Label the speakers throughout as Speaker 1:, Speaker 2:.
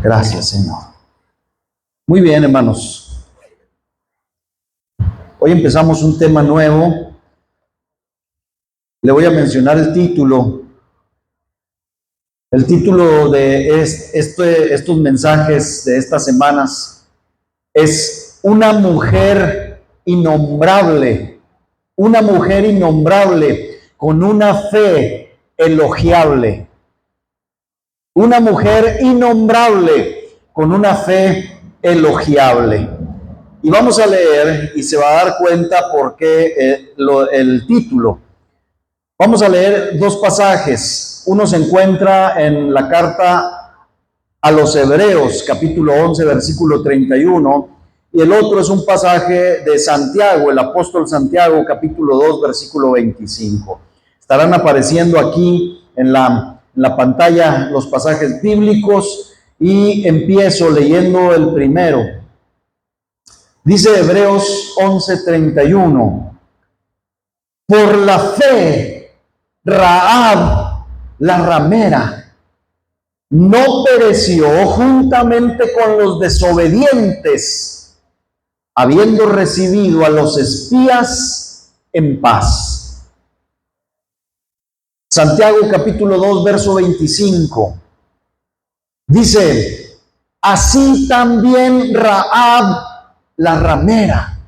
Speaker 1: Gracias, Señor. Muy bien, hermanos. Hoy empezamos un tema nuevo. Le voy a mencionar el título. El título de estos mensajes de estas semanas es Una mujer innombrable. Una mujer innombrable con una fe elogiable. Una mujer innombrable con una fe elogiable. Y vamos a leer y se va a dar cuenta por qué el título. Vamos a leer dos pasajes. Uno se encuentra en la carta a los Hebreos, capítulo 11, versículo 31, y el otro es un pasaje de Santiago, el apóstol Santiago, capítulo 2, versículo 25. Estarán apareciendo aquí en la pantalla los pasajes bíblicos y empiezo leyendo el primero. Dice Hebreos 11:31, por la fe, Rahab, la ramera, no pereció juntamente con los desobedientes, habiendo recibido a los espías en paz. Santiago capítulo 2, verso 25. Dice, así también Rahab, la ramera,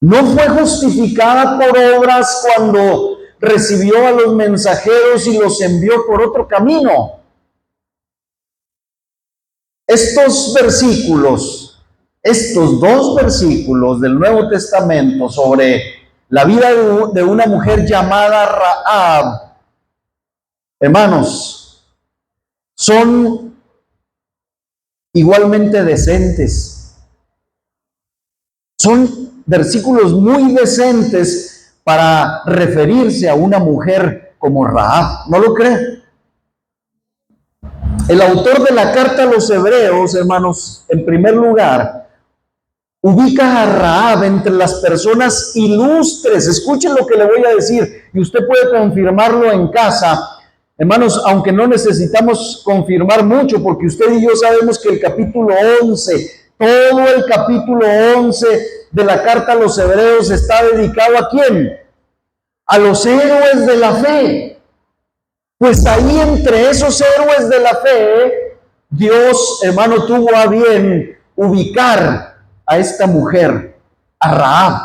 Speaker 1: no fue justificada por obras cuando recibió a los mensajeros y los envió por otro camino. Estos dos versículos del Nuevo Testamento sobre la vida de una mujer llamada Rahab, hermanos, son igualmente decentes. Son versículos muy decentes para referirse a una mujer como Rahab. ¿No lo cree? El autor de la carta a los Hebreos, hermanos, en primer lugar, ubica a Rahab entre las personas ilustres. Escuchen lo que le voy a decir y usted puede confirmarlo en casa. Hermanos, aunque no necesitamos confirmar mucho, porque usted y yo sabemos que el capítulo 11, todo el capítulo 11 de la carta a los Hebreos está dedicado ¿a quién? A los héroes de la fe. Pues ahí entre esos héroes de la fe, Dios, hermano, tuvo a bien ubicar a esta mujer, a Rahab.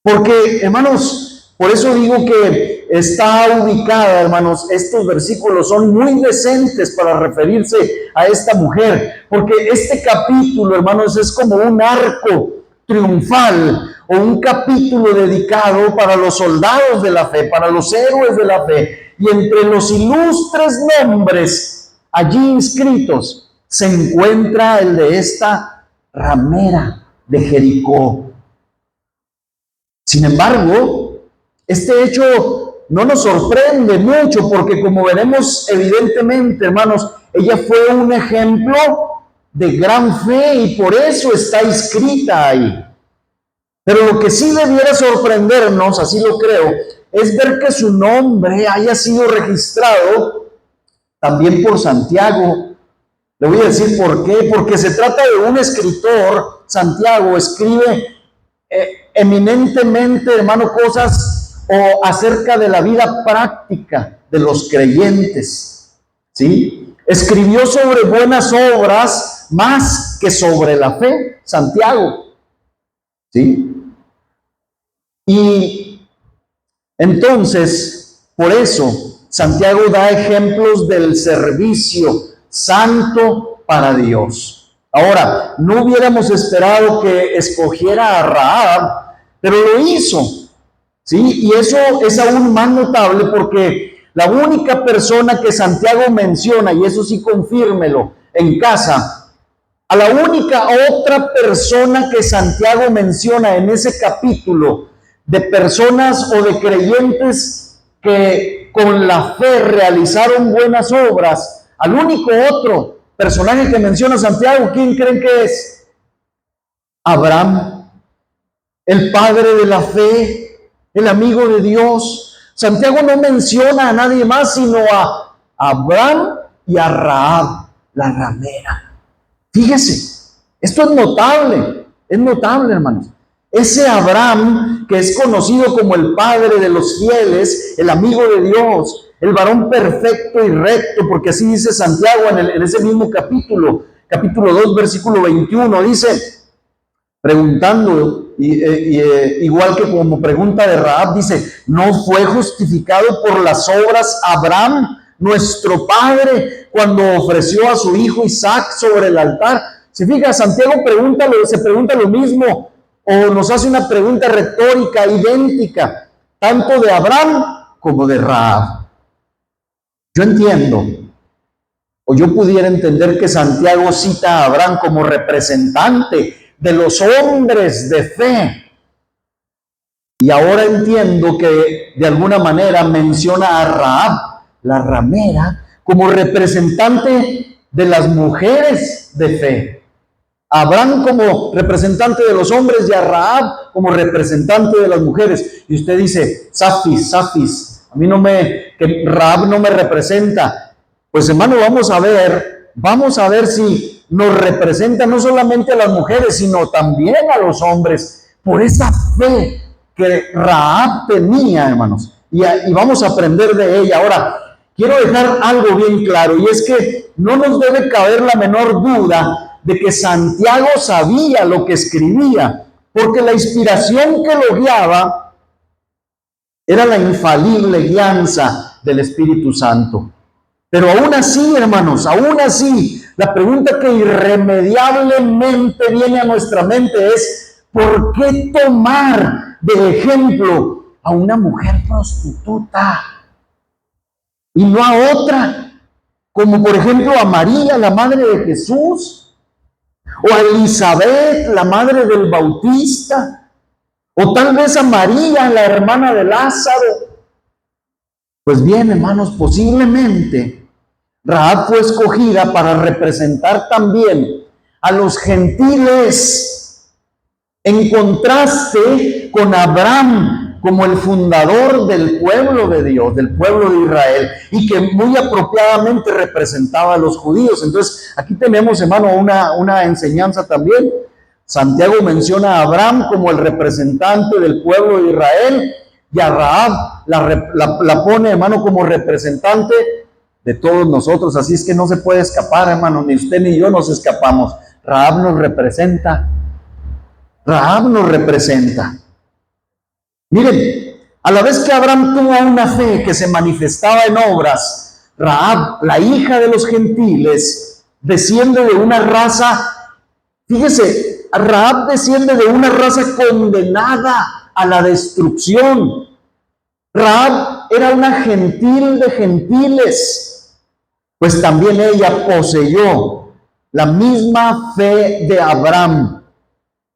Speaker 1: Porque, hermanos, por eso digo que está ubicada, hermanos, estos versículos son muy decentes para referirse a esta mujer. Porque este capítulo, hermanos, es como un arco triunfal o un capítulo dedicado para los soldados de la fe, para los héroes de la fe. Y entre los ilustres nombres allí inscritos se encuentra el de esta ramera de Jericó. Sin embargo, este hecho no nos sorprende mucho porque, como veremos evidentemente, hermanos, ella fue un ejemplo de gran fe y por eso está inscrita ahí. Pero lo que sí debiera sorprendernos, así lo creo, es ver que su nombre haya sido registrado también por Santiago. Le voy a decir por qué. Porque se trata de un escritor. Santiago escribe eminentemente, hermano, cosas o acerca de la vida práctica de los creyentes, ¿sí? Escribió sobre buenas obras más que sobre la fe, Santiago, ¿sí? Y entonces, por eso, Santiago da ejemplos del servicio santo para Dios. Ahora, no hubiéramos esperado que escogiera a Rahab, pero lo hizo, ¿sí? Y eso es aún más notable porque la única persona que Santiago menciona, y eso sí confírmelo en casa, a la única otra persona que Santiago menciona en ese capítulo de personas o de creyentes que con la fe realizaron buenas obras, al único otro personaje que menciona Santiago, ¿quién creen que es? Abraham, el padre de la fe, el amigo de Dios. Santiago no menciona a nadie más sino a Abraham y a Rahab. la ramera. Fíjese, esto es notable, hermanos. Ese Abraham, que es conocido como el padre de los fieles, el amigo de Dios, el varón perfecto y recto, porque así dice Santiago en ese mismo capítulo 2, versículo 21, dice, preguntando, igual que como pregunta de Rahab, dice, ¿no fue justificado por las obras Abraham, nuestro padre, cuando ofreció a su hijo Isaac sobre el altar? Se fija, Santiago se pregunta lo mismo, o nos hace una pregunta retórica, idéntica, tanto de Abraham como de Rahab. Yo entiendo, o yo pudiera entender que Santiago cita a Abraham como representante de los hombres de fe. Y ahora entiendo que de alguna manera menciona a Rahab, la ramera, como representante de las mujeres de fe. Abraham como representante de los hombres y a Rahab como representante de las mujeres. Y usted dice, Safis, que Rahab no me representa. Pues hermano, vamos a ver si nos representa no solamente a las mujeres, sino también a los hombres, por esa fe que Rahab tenía, hermanos. Y vamos a aprender de ella. Ahora, quiero dejar algo bien claro, y es que no nos debe caber la menor duda de que Santiago sabía lo que escribía, porque la inspiración que lo guiaba era la infalible guianza del Espíritu Santo. Pero aún así, hermanos, la pregunta que irremediablemente viene a nuestra mente es, ¿por qué tomar de ejemplo a una mujer prostituta y no a otra? Como por ejemplo a María, la madre de Jesús, o a Elizabeth, la madre del Bautista, o tal vez a María, la hermana de Lázaro. Pues bien, hermanos, posiblemente Rahab fue escogida para representar también a los gentiles, en contraste con Abraham como el fundador del pueblo de Dios, del pueblo de Israel, y que muy apropiadamente representaba a los judíos. Entonces, aquí tenemos, hermano, una enseñanza también. Santiago menciona a Abraham como el representante del pueblo de Israel, y a Rahab la pone, hermano, como representante de todos nosotros. Así es que no se puede escapar, hermano, ni usted ni yo nos escapamos. Rahab nos representa. Miren, a la vez que Abraham tuvo una fe que se manifestaba en obras, Rahab, la hija de los gentiles, desciende de una raza, fíjese, Rahab desciende de una raza condenada a la destrucción. Rahab era una gentil de gentiles, pues también ella poseyó la misma fe de Abraham.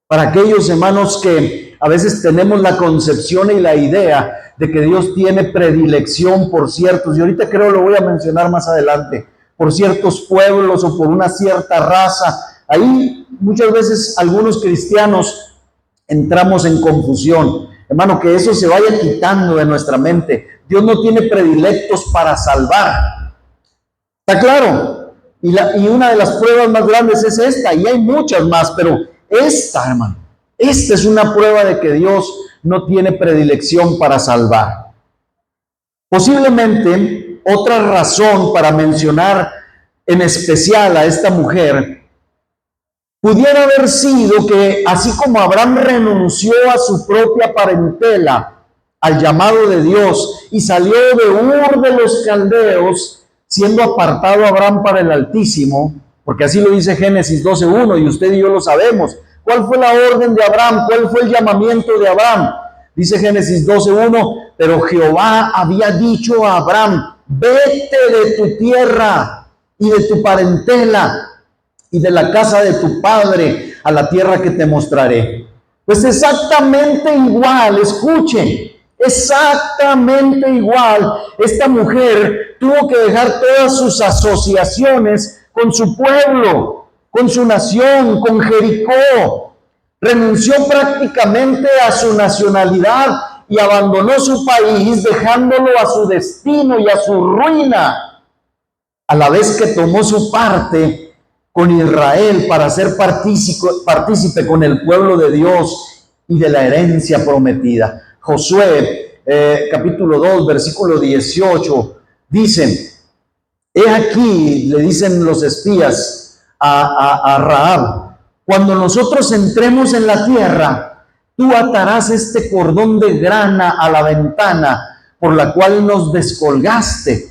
Speaker 1: Para aquellos hermanos que a veces tenemos la concepción y la idea de que Dios tiene predilección por ciertos, y ahorita creo lo voy a mencionar más adelante, por ciertos pueblos o por una cierta raza. Ahí muchas veces algunos cristianos entramos en confusión. Hermano, que eso se vaya quitando de nuestra mente. Dios no tiene predilectos para salvar. ¿Está claro? Y una de las pruebas más grandes es esta, y hay muchas más, pero esta, hermano, esta es una prueba de que Dios no tiene predilección para salvar. Posiblemente otra razón para mencionar en especial a esta mujer pudiera haber sido que así como Abraham renunció a su propia parentela, al llamado de Dios, y salió de Ur de los Caldeos, siendo apartado Abraham para el Altísimo, porque así lo dice Génesis 12:1, y usted y yo lo sabemos. ¿Cuál fue la orden de Abraham? ¿Cuál fue el llamamiento de Abraham? Dice Génesis 12:1, pero Jehová había dicho a Abraham, vete de tu tierra y de tu parentela y de la casa de tu padre a la tierra que te mostraré. Pues exactamente igual, escuchen, exactamente igual, esta mujer tuvo que dejar todas sus asociaciones con su pueblo, con su nación, con Jericó. Renunció prácticamente a su nacionalidad y abandonó su país, dejándolo a su destino y a su ruina. a la vez que tomó su parte con Israel para ser partícipe con el pueblo de Dios y de la herencia prometida. Josué, capítulo 2, versículo 18, dice: he aquí, le dicen los espías a Rahab, cuando nosotros entremos en la tierra, tú atarás este cordón de grana a la ventana por la cual nos descolgaste,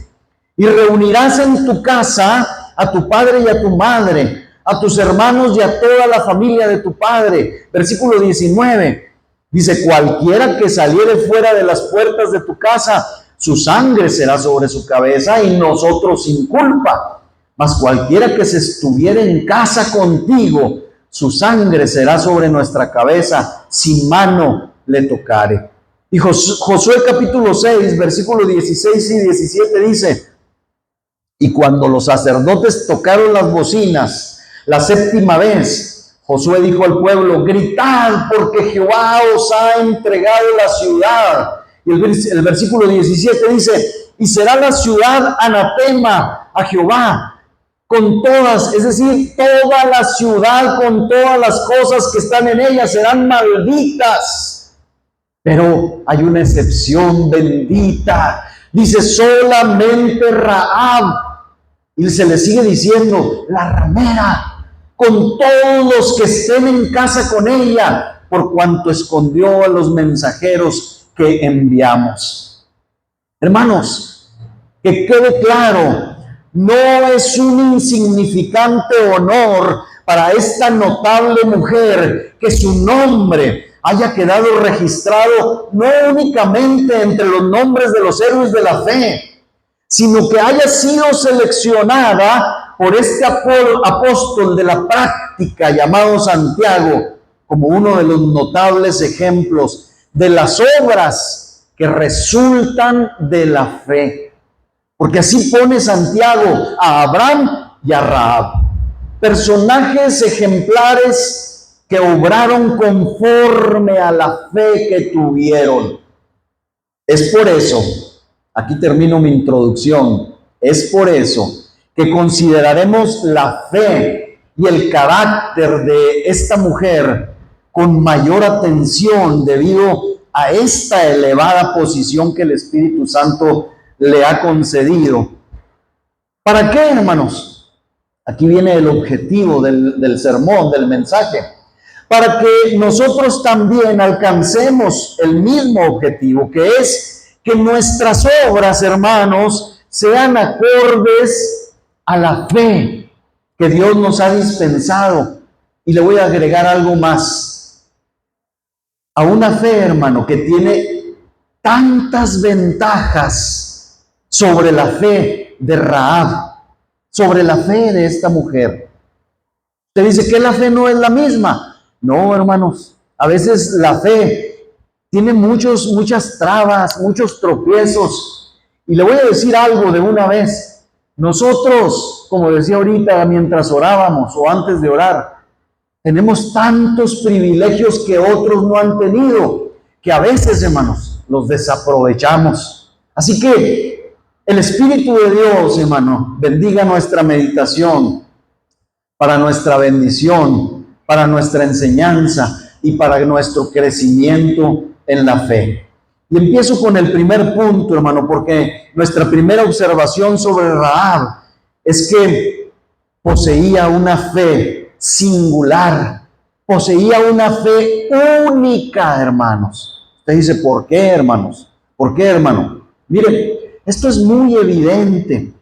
Speaker 1: y reunirás en tu casa a tu padre y a tu madre, a tus hermanos y a toda la familia de tu padre. Versículo 19, dice: cualquiera que saliere fuera de las puertas de tu casa, su sangre será sobre su cabeza y nosotros sin culpa. Mas cualquiera que se estuviere en casa contigo, su sangre será sobre nuestra cabeza, si mano le tocare. Y Josué capítulo 6, versículos 16 y 17 dice: y cuando los sacerdotes tocaron las bocinas la séptima vez, Josué dijo al pueblo: gritad, porque Jehová os ha entregado la ciudad. Y el versículo 17 dice: y será la ciudad anatema a Jehová con todas, es decir, toda la ciudad con todas las cosas que están en ella serán malditas. Pero hay una excepción bendita. Dice: solamente Rahab. Y se le sigue diciendo: la ramera, con todos los que estén en casa con ella, por cuanto escondió a los mensajeros que enviamos. Hermanos, que quede claro, no es un insignificante honor para esta notable mujer que su nombre haya quedado registrado no únicamente entre los nombres de los héroes de la fe, sino que haya sido seleccionada por este apóstol de la práctica llamado Santiago como uno de los notables ejemplos de las obras que resultan de la fe. Porque así pone Santiago a Abraham y a Rahab, personajes ejemplares que obraron conforme a la fe que tuvieron. Es por eso, aquí termino mi introducción, es por eso que consideraremos la fe y el carácter de esta mujer con mayor atención debido a esta elevada posición que el Espíritu Santo le ha concedido. ¿Para qué, hermanos? Aquí viene el objetivo del sermón, del mensaje. Para que nosotros también alcancemos el mismo objetivo, que es que nuestras obras, hermanos, sean acordes a la fe que Dios nos ha dispensado. Y le voy a agregar algo más. A una fe, hermano, que tiene tantas ventajas sobre la fe de Rahab, sobre la fe de esta mujer. Usted dice que la fe no es la misma. No, hermanos, a veces la fe tiene muchas trabas, muchos tropiezos. Y le voy a decir algo de una vez. Nosotros, como decía ahorita mientras orábamos o antes de orar, tenemos tantos privilegios que otros no han tenido, que a veces, hermanos, los desaprovechamos. Así que el Espíritu de Dios, hermano, bendiga nuestra meditación para nuestra bendición, para nuestra enseñanza y para nuestro crecimiento en la fe. Y empiezo con el primer punto, hermano, porque nuestra primera observación sobre Rahab es que poseía una fe singular, poseía una fe única, hermanos. Usted dice: ¿por qué, hermanos? ¿Por qué, hermano? Mire, esto es muy evidente.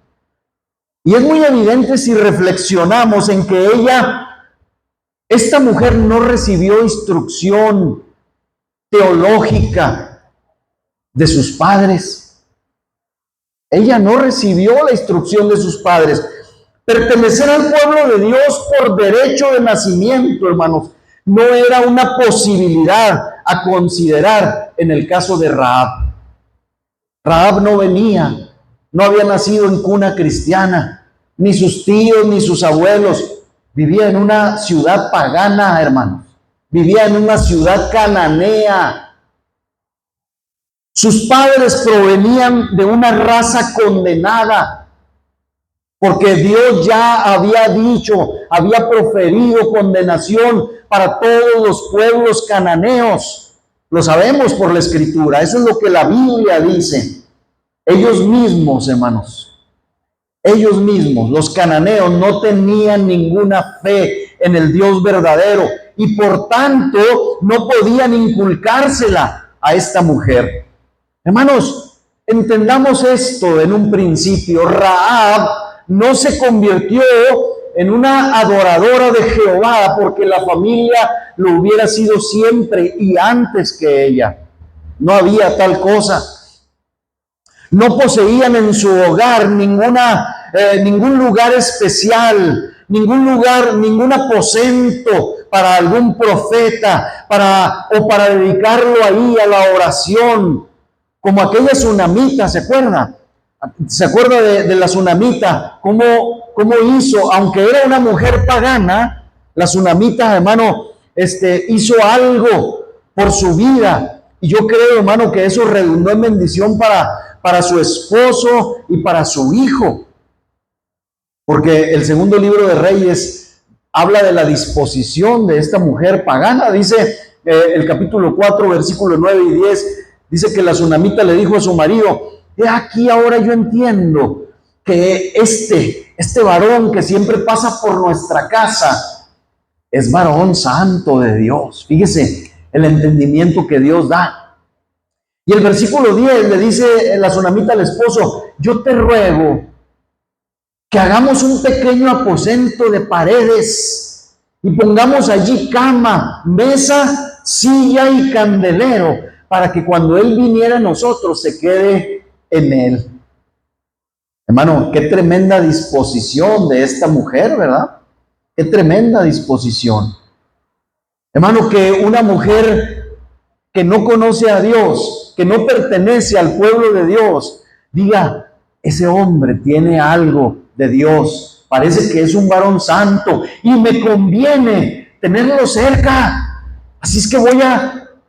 Speaker 1: Y es muy evidente si reflexionamos en que esta mujer no recibió instrucción teológica de sus padres. Ella no recibió la instrucción de sus padres. Pertenecer al pueblo de Dios por derecho de nacimiento, hermanos, no era una posibilidad a considerar en el caso de Rahab. Rahab no había nacido en cuna cristiana, ni sus tíos, ni sus abuelos. Vivía en una ciudad pagana, hermanos. Vivía en una ciudad cananea. Sus padres provenían de una raza condenada. porque Dios ya había dicho, había proferido condenación para todos los pueblos cananeos. Lo sabemos por la Escritura, eso es lo que la Biblia dice. Ellos mismos, hermanos, ellos mismos, los cananeos, no tenían ninguna fe en el Dios verdadero y por tanto no podían inculcársela a esta mujer. Hermanos, entendamos esto en un principio. Rahab no se convirtió en una adoradora de Jehová porque la familia lo hubiera sido siempre y antes que ella. No había tal cosa. No poseían en su hogar ningún lugar especial, ningún aposento para algún profeta, o para dedicarlo ahí a la oración, como aquella tsunamita, ¿se acuerda? ¿Se acuerda de la tsunamita? ¿Cómo hizo? Aunque era una mujer pagana, la tsunamita, hermano, hizo algo por su vida. Y yo creo, hermano, que eso redundó en bendición para su esposo y para su hijo. Porque el segundo libro de Reyes habla de la disposición de esta mujer pagana. Dice el capítulo 4, versículos 9 y 10, dice que la tsunamita le dijo a su marido: he aquí ahora yo entiendo que este varón que siempre pasa por nuestra casa es varón santo de Dios. Fíjese el entendimiento que Dios da. Y el versículo 10 le dice la tsunamita al esposo: yo te ruego que hagamos un pequeño aposento de paredes y pongamos allí cama, mesa, silla y candelero, para que cuando Él viniera a nosotros se quede en Él. Hermano, qué tremenda disposición de esta mujer, ¿verdad? Qué tremenda disposición. Hermano, que una mujer que no conoce a Dios, que no pertenece al pueblo de Dios, diga: ese hombre tiene algo de Dios, parece que es un varón santo y me conviene tenerlo cerca. Así es que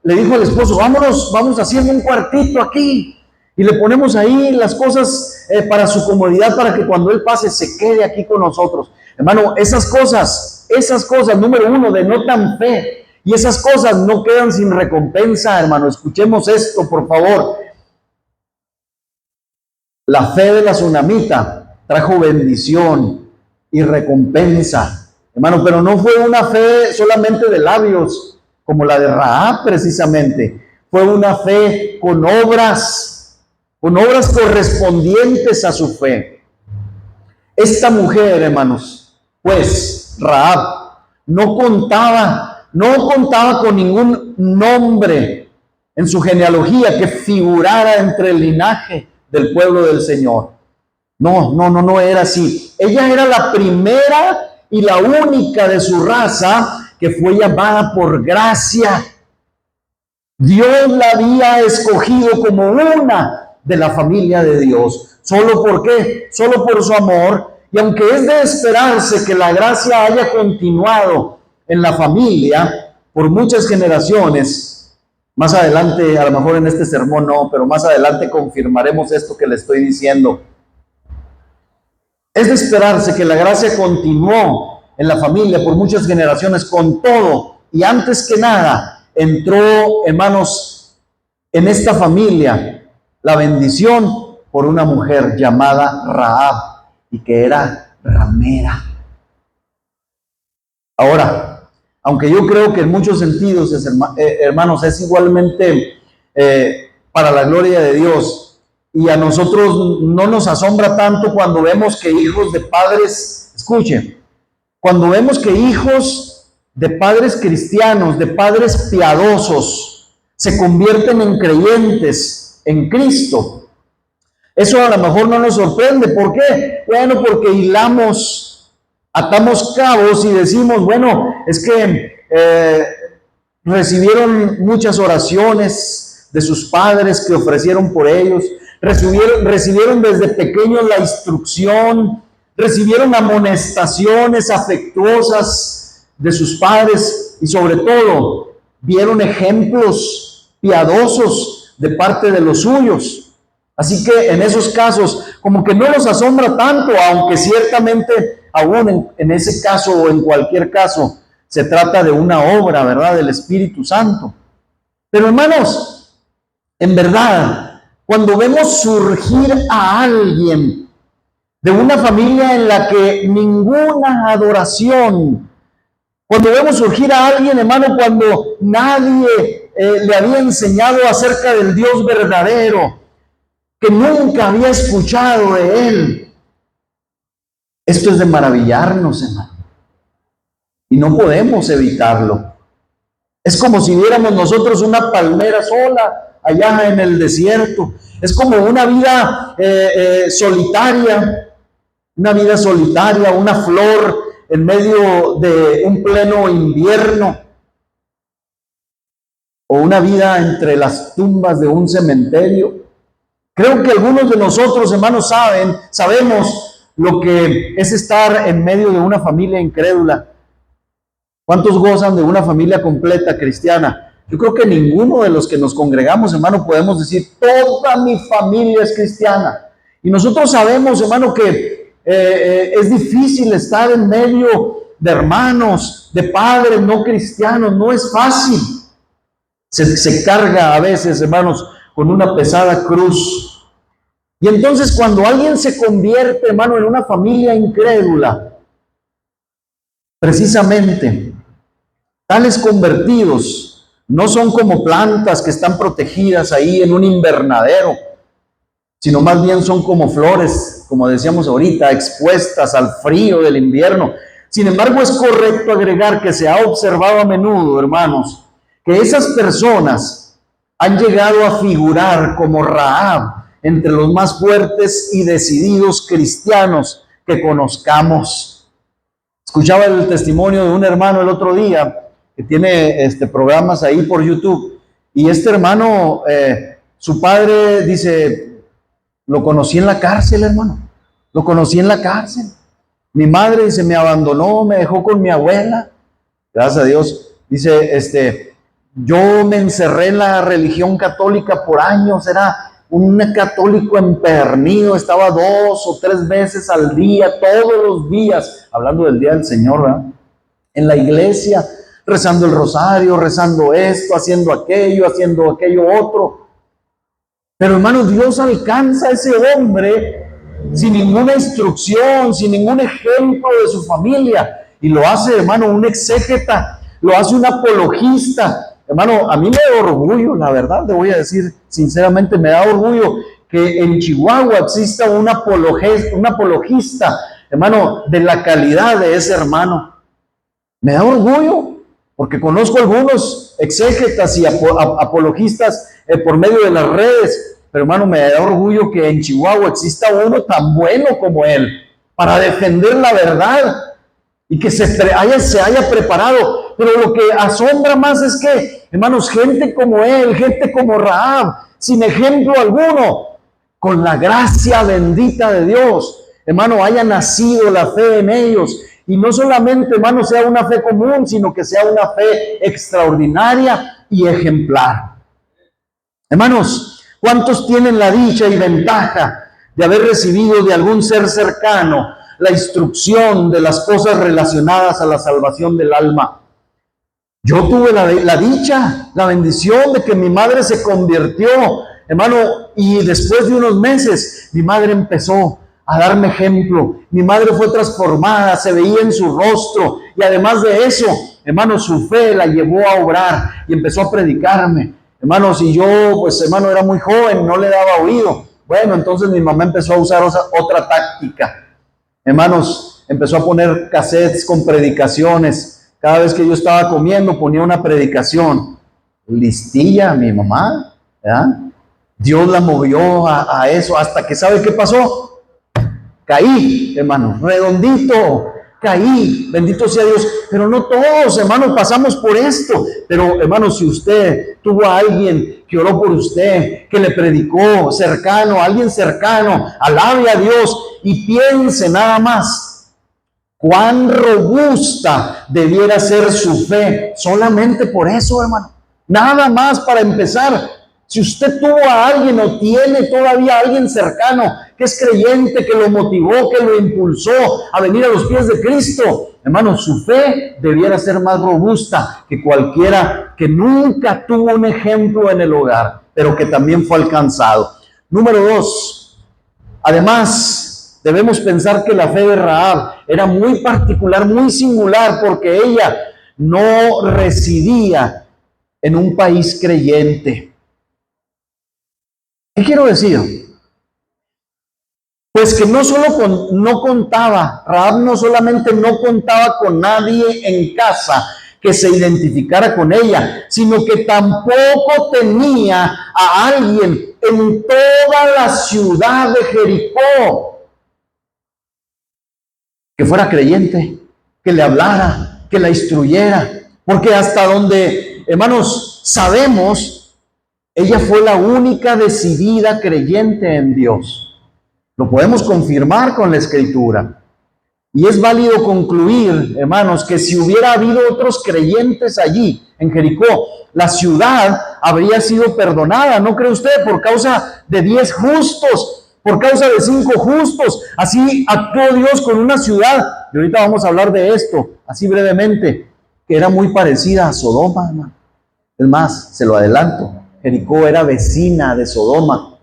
Speaker 1: le dijo al esposo: vamos haciendo un cuartito aquí y le ponemos ahí las cosas para su comodidad, para que cuando Él pase se quede aquí con nosotros. Hermano, esas cosas, número uno, denotan fe, y esas cosas no quedan sin recompensa, hermano. Escuchemos esto, por favor. La fe de la tsunamita trajo bendición y recompensa, hermano, pero no fue una fe solamente de labios, como la de Rahab precisamente. Fue una fe con obras correspondientes a su fe. Esta mujer, hermanos, pues Rahab, no contaba con ningún nombre en su genealogía que figurara entre el linaje del pueblo del Señor. No era así. Ella era la primera y la única de su raza que fue llamada por gracia. Dios la había escogido como una de la familia de Dios. ¿Solo por qué? Solo por su amor. Y aunque es de esperarse que la gracia haya continuado en la familia por muchas generaciones, más adelante, a lo mejor en este sermón no, pero más adelante confirmaremos esto que le estoy diciendo. Es de esperarse que la gracia continuó en la familia por muchas generaciones. Con todo, y antes que nada, entró, hermanos, en esta familia la bendición por una mujer llamada Rahab, y que era ramera. Ahora, aunque yo creo que en muchos sentidos, hermanos, es igualmente para la gloria de Dios, y a nosotros no nos asombra tanto cuando vemos que hijos de padres, escuchen, cuando vemos que hijos de padres cristianos, de padres piadosos, se convierten en creyentes en Cristo. Eso a lo mejor no nos sorprende. ¿Por qué? Bueno, porque atamos cabos y decimos: bueno, es que recibieron muchas oraciones de sus padres que ofrecieron por ellos, recibieron desde pequeños la instrucción, recibieron amonestaciones afectuosas de sus padres, y sobre todo vieron ejemplos piadosos de parte de los suyos. Así que en esos casos, como que no los asombra tanto, aunque ciertamente aún en ese caso o en cualquier caso, se trata de una obra, ¿verdad?, del Espíritu Santo. Pero hermanos, en verdad, cuando vemos surgir a alguien de una familia en la que ninguna adoración, cuando vemos surgir a alguien, hermano, cuando nadie le había enseñado acerca del Dios verdadero, que nunca había escuchado de Él, esto es de maravillarnos, hermano. Y no podemos evitarlo. Es como si viéramos nosotros una palmera sola allá en el desierto. Es como una vida solitaria, una flor en medio de un pleno invierno, o una vida entre las tumbas de un cementerio. Creo que algunos de nosotros, hermanos, sabemos lo que es estar en medio de una familia incrédula. ¿Cuántos gozan de una familia completa cristiana? Yo creo que ninguno de los que nos congregamos, hermano, podemos decir, toda mi familia es cristiana. Y nosotros sabemos, hermano, que es difícil estar en medio de hermanos, de padres no cristianos, no es fácil. Se carga a veces, hermanos, con una pesada cruz. Y entonces cuando alguien se convierte, hermano, en una familia incrédula, precisamente, tales convertidos no son como plantas que están protegidas ahí en un invernadero, sino más bien son como flores, como decíamos ahorita, expuestas al frío del invierno. Sin embargo, es correcto agregar que se ha observado a menudo, hermanos, que esas personas han llegado a figurar como Rahab entre los más fuertes y decididos cristianos que conozcamos. Escuchaba el testimonio de un hermano el otro día que tiene programas ahí por YouTube, y este hermano, su padre dice, lo conocí en la cárcel, hermano, lo conocí en la cárcel. Mi madre, dice, me abandonó, me dejó con mi abuela, gracias a Dios. Dice, yo me encerré en la religión católica por años, era un católico empedernido, estaba 2 o 3 veces al día, todos los días, hablando del día del Señor, ¿verdad?, en la iglesia, rezando el rosario, rezando esto, haciendo aquello otro. Pero hermano, Dios alcanza a ese hombre sin ninguna instrucción, sin ningún ejemplo de su familia, y lo hace, hermano, un exégeta, lo hace un apologista. Hermano, a mí me da orgullo, la verdad, le voy a decir sinceramente, me da orgullo que en Chihuahua exista un apologista, hermano, de la calidad de ese hermano. Me da orgullo, porque conozco algunos exégetas y apologistas por medio de las redes, pero hermano, me da orgullo que en Chihuahua exista uno tan bueno como él, para defender la verdad, y que se haya preparado. Pero lo que asombra más es que, hermanos, gente como él, gente como Rahab, sin ejemplo alguno, con la gracia bendita de Dios, hermano, haya nacido la fe en ellos. Y no solamente, hermano, sea una fe común, sino que sea una fe extraordinaria y ejemplar. Hermanos, ¿cuántos tienen la dicha y ventaja de haber recibido de algún ser cercano la instrucción de las cosas relacionadas a la salvación del alma? Yo tuve la dicha, la bendición de que mi madre se convirtió, hermano, y después de unos meses mi madre empezó a darme ejemplo. Mi madre fue transformada, se veía en su rostro, y además de eso, hermano, su fe la llevó a obrar y empezó a predicarme. Hermano, si yo, pues hermano, era muy joven, no le daba oído, bueno, entonces mi mamá empezó a usar otra táctica. Hermanos, empezó a poner cassettes con predicaciones. Cada vez que yo estaba comiendo ponía una predicación. Listilla mi mamá, ¿verdad? Dios la movió a eso, hasta que, ¿sabe qué pasó? Caí, hermano, redondito, caí, bendito sea Dios. Pero no todos, hermanos, pasamos por esto. Pero, hermano, si usted tuvo a alguien que oró por usted, que le predicó, cercano, alguien cercano, alabe a Dios y piense nada más cuán robusta debiera ser su fe. Solamente por eso, hermano. Nada más para empezar. Si usted tuvo a alguien o tiene todavía a alguien cercano que es creyente, que lo motivó, que lo impulsó a venir a los pies de Cristo, hermano, su fe debiera ser más robusta que cualquiera que nunca tuvo un ejemplo en el hogar, pero que también fue alcanzado. Número 2, además, debemos pensar que la fe de Rahab era muy particular, muy singular, porque ella no residía en un país creyente. ¿Qué quiero decir? Pues que no contaba, Rahab no solamente no contaba con nadie en casa que se identificara con ella, sino que tampoco tenía a alguien en toda la ciudad de Jericó que fuera creyente, que le hablara, que la instruyera, porque hasta donde, hermanos, sabemos, ella fue la única decidida creyente en Dios. Lo podemos confirmar con la Escritura. Y es válido concluir, hermanos, que si hubiera habido otros creyentes allí, en Jericó, la ciudad habría sido perdonada, ¿no cree usted? Por causa de 10 justos, por causa de 5 justos. Así actuó Dios con una ciudad, y ahorita vamos a hablar de esto, así brevemente, que era muy parecida a Sodoma, hermano. Es más, se lo adelanto, Jericó era vecina de Sodoma.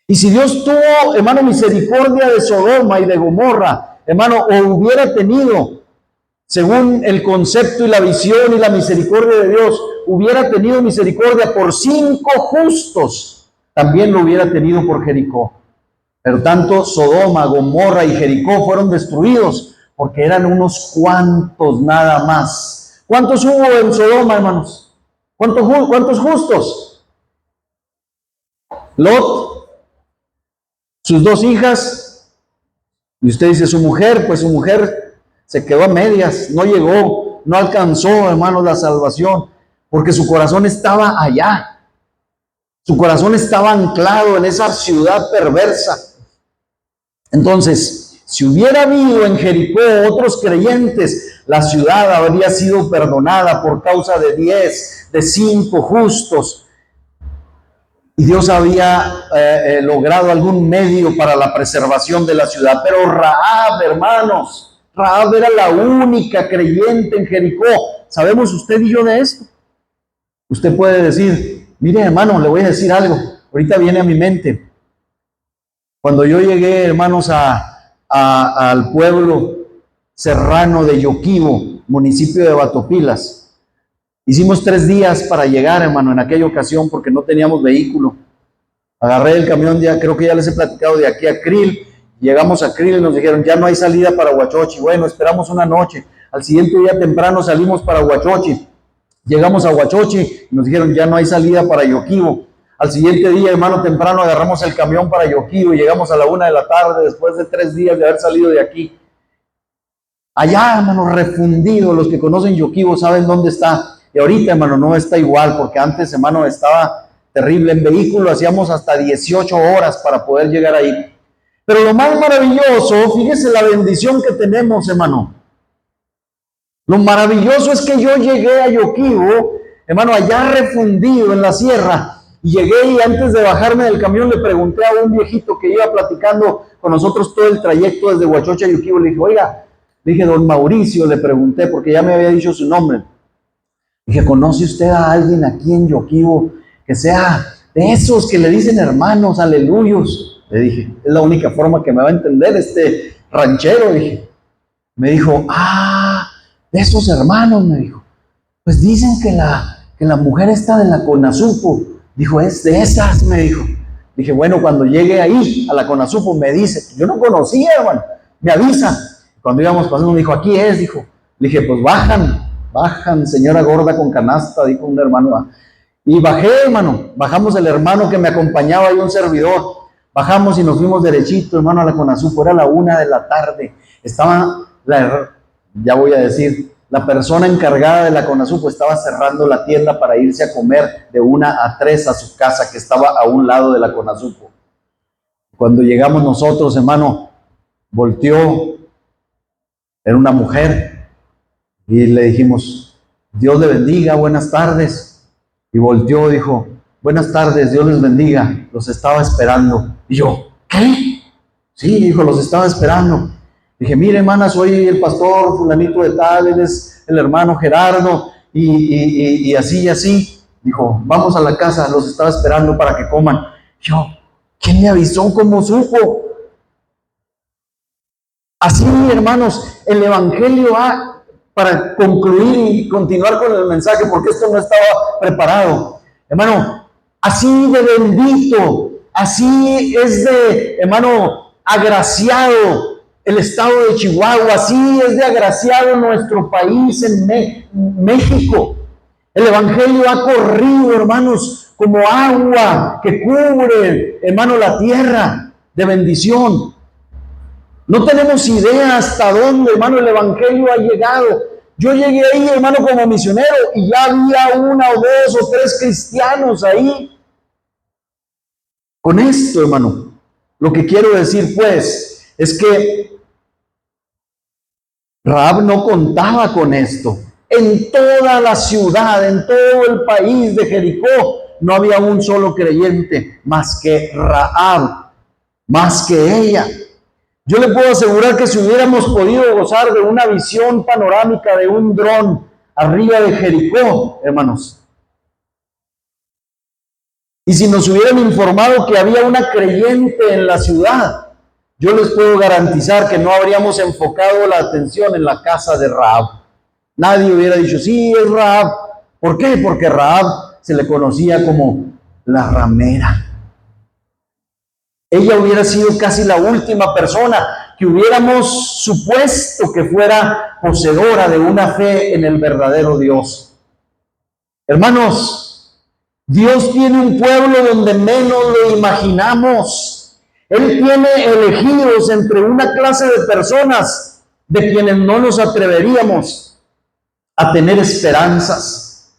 Speaker 1: Y si Dios tuvo, hermano, misericordia de Sodoma y de Gomorra, hermano, o hubiera tenido, según el concepto y la visión y la misericordia de Dios, hubiera tenido misericordia por 5 justos, también lo hubiera tenido por Jericó. Pero tanto Sodoma, Gomorra y Jericó fueron destruidos porque eran unos cuantos nada más. ¿Cuántos hubo en Sodoma, hermanos? ¿Cuántos justos? Lot, sus 2 hijas, y usted dice su mujer, pues su mujer se quedó a medias, no llegó, no alcanzó, hermanos, la salvación, porque su corazón estaba allá, su corazón estaba anclado en esa ciudad perversa. Entonces, si hubiera habido en Jericó otros creyentes, la ciudad habría sido perdonada por causa de 10, de 5 justos. Y Dios había logrado algún medio para la preservación de la ciudad. Pero Rahab, hermanos, Rahab era la única creyente en Jericó. ¿Sabemos usted y yo de esto? Usted puede decir, mire hermano, le voy a decir algo. Ahorita viene a mi mente. Cuando yo llegué, hermanos, al pueblo serrano de Yoquibo, municipio de Batopilas, hicimos 3 días para llegar, hermano, en aquella ocasión porque no teníamos vehículo. Agarré el camión, creo que ya les he platicado, de aquí a Krill. Llegamos a Krill y nos dijeron, ya no hay salida para Huachochi. Bueno, esperamos una noche. Al siguiente día temprano salimos para Huachochi. Llegamos a Huachochi y nos dijeron, ya no hay salida para Yoquibo. Al siguiente día, hermano, temprano agarramos el camión para Yoquibo y llegamos a la 1 de la tarde después de 3 días de haber salido de aquí. Allá, hermano, refundido, los que conocen Yoquibo saben dónde está. Y ahorita, hermano, no está igual, porque antes, hermano, estaba terrible. En vehículo hacíamos hasta 18 horas para poder llegar ahí. Pero lo más maravilloso, fíjese la bendición que tenemos, hermano. Lo maravilloso es que yo llegué a Yoquibo, hermano, allá refundido en la sierra. Y llegué y antes de bajarme del camión le pregunté a un viejito que iba platicando con nosotros todo el trayecto desde Huachochi a Yoquibo. Le dije, oiga, le dije, don Mauricio, le pregunté, porque ya me había dicho su nombre. Dije, ¿conoce usted a alguien aquí en Yoquibo que sea de esos que le dicen hermanos, aleluyos? Le dije, es la única forma que me va a entender este ranchero, dije. Me dijo, de esos hermanos, me dijo. Pues dicen que la mujer está de la Conasupo. Dijo, es de esas, me dijo. Dije, bueno, cuando llegue ahí a la Conasupo me dice, yo no conocía, hermano, me avisa. Cuando íbamos pasando me dijo, aquí es, dijo. Le dije, pues bajan, señora gorda con canasta, dijo un hermano. Y bajé, hermano, bajamos el hermano que me acompañaba y un servidor. Bajamos y nos fuimos derechito, hermano, a la Conasupo. Era la 1 de la tarde. Estaba, ya voy a decir, la persona encargada de la Conasupo estaba cerrando la tienda para irse a comer de 1 a 3 a su casa, que estaba a un lado de la Conasupo. Cuando llegamos nosotros, hermano, volteó, era una mujer. Y le dijimos, Dios le bendiga, buenas tardes. Y volteó, dijo, buenas tardes, Dios les bendiga, los estaba esperando. Y yo, ¿qué? Sí, dijo, los estaba esperando. Dije, mire, hermana, soy el pastor fulanito de tal, él es el hermano Gerardo, y así y así. Dijo, vamos a la casa, los estaba esperando para que coman. Yo, ¿quién me avisó? ¿Cómo supo? Así, hermanos, el Evangelio para concluir y continuar con el mensaje, porque esto no estaba preparado. Hermano, así de bendito, así es de, hermano, agraciado el estado de Chihuahua, así es de agraciado nuestro país en México. El Evangelio ha corrido, hermanos, como agua que cubre, hermano, la tierra de bendición. No tenemos idea hasta dónde, hermano, el Evangelio ha llegado. Yo llegué ahí, hermano, como misionero y ya había 1 o 2 o 3 cristianos ahí. Con esto, hermano, lo que quiero decir, pues, es que Rahab no contaba con esto. En toda la ciudad, en todo el país de Jericó, no había un solo creyente más que Rahab, más que ella. Yo le puedo asegurar que si hubiéramos podido gozar de una visión panorámica de un dron arriba de Jericó, hermanos, y si nos hubieran informado que había una creyente en la ciudad, yo les puedo garantizar que no habríamos enfocado la atención en la casa de Rahab. Nadie hubiera dicho, sí, es Rahab. ¿Por qué? Porque Rahab se le conocía como la ramera. Ella hubiera sido casi la última persona que hubiéramos supuesto que fuera poseedora de una fe en el verdadero Dios. Hermanos, Dios tiene un pueblo donde menos lo imaginamos. Él tiene elegidos entre una clase de personas de quienes no nos atreveríamos a tener esperanzas.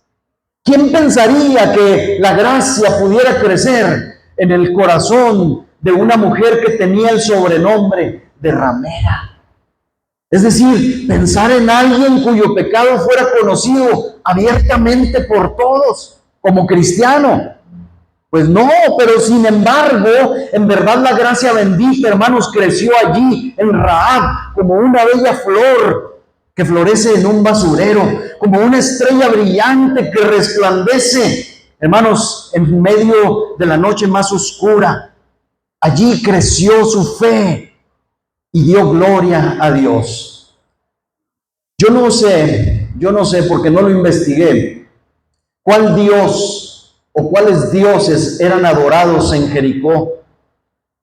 Speaker 1: ¿Quién pensaría que la gracia pudiera crecer en el corazón de una mujer que tenía el sobrenombre de ramera? Es decir, pensar en alguien cuyo pecado fuera conocido abiertamente por todos como cristiano. Pues no, pero sin embargo, en verdad la gracia bendita, hermanos, creció allí en Rahab como una bella flor que florece en un basurero, como una estrella brillante que resplandece, hermanos, en medio de la noche más oscura. Allí creció su fe y dio gloria a Dios. Yo no sé, porque no lo investigué, cuál Dios o cuáles dioses eran adorados en Jericó,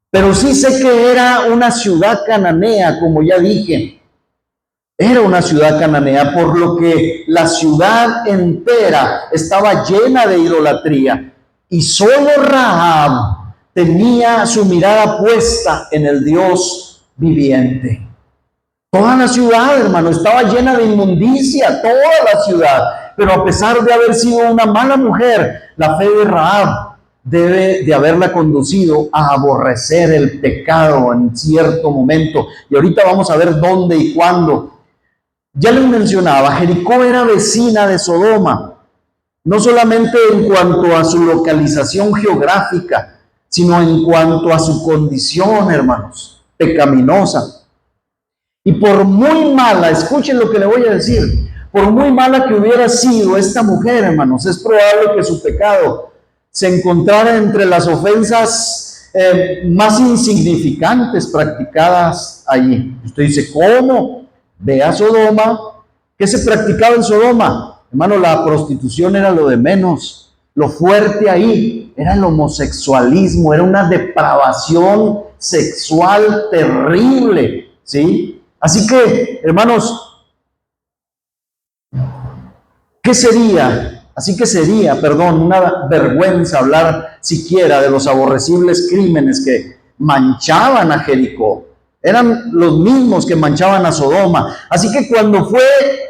Speaker 1: pero sí sé que era una ciudad cananea, como ya dije. Era una ciudad cananea, por lo que la ciudad entera estaba llena de idolatría y solo Rahab tenía su mirada puesta en el Dios viviente. Toda la ciudad, hermano, estaba llena de inmundicia, toda la ciudad. Pero a pesar de haber sido una mala mujer, la fe de Rahab debe de haberla conducido a aborrecer el pecado en cierto momento. Y ahorita vamos a ver dónde y cuándo. Ya les mencionaba, Jericó era vecina de Sodoma, no solamente en cuanto a su localización geográfica, sino en cuanto a su condición, hermanos, pecaminosa. Y por muy mala, escuchen lo que le voy a decir, por muy mala que hubiera sido esta mujer, hermanos, es probable que su pecado se encontrara entre las ofensas más insignificantes practicadas allí. Usted dice, ¿cómo? Ve a Sodoma. ¿Qué se practicaba en Sodoma? Hermano, la prostitución era lo de menos. Lo fuerte ahí era el homosexualismo, era una depravación sexual terrible, ¿sí? Así que, hermanos, ¿qué sería? Así que sería, una vergüenza hablar siquiera de los aborrecibles crímenes que manchaban a Jericó. Eran los mismos que manchaban a Sodoma. Así que cuando fue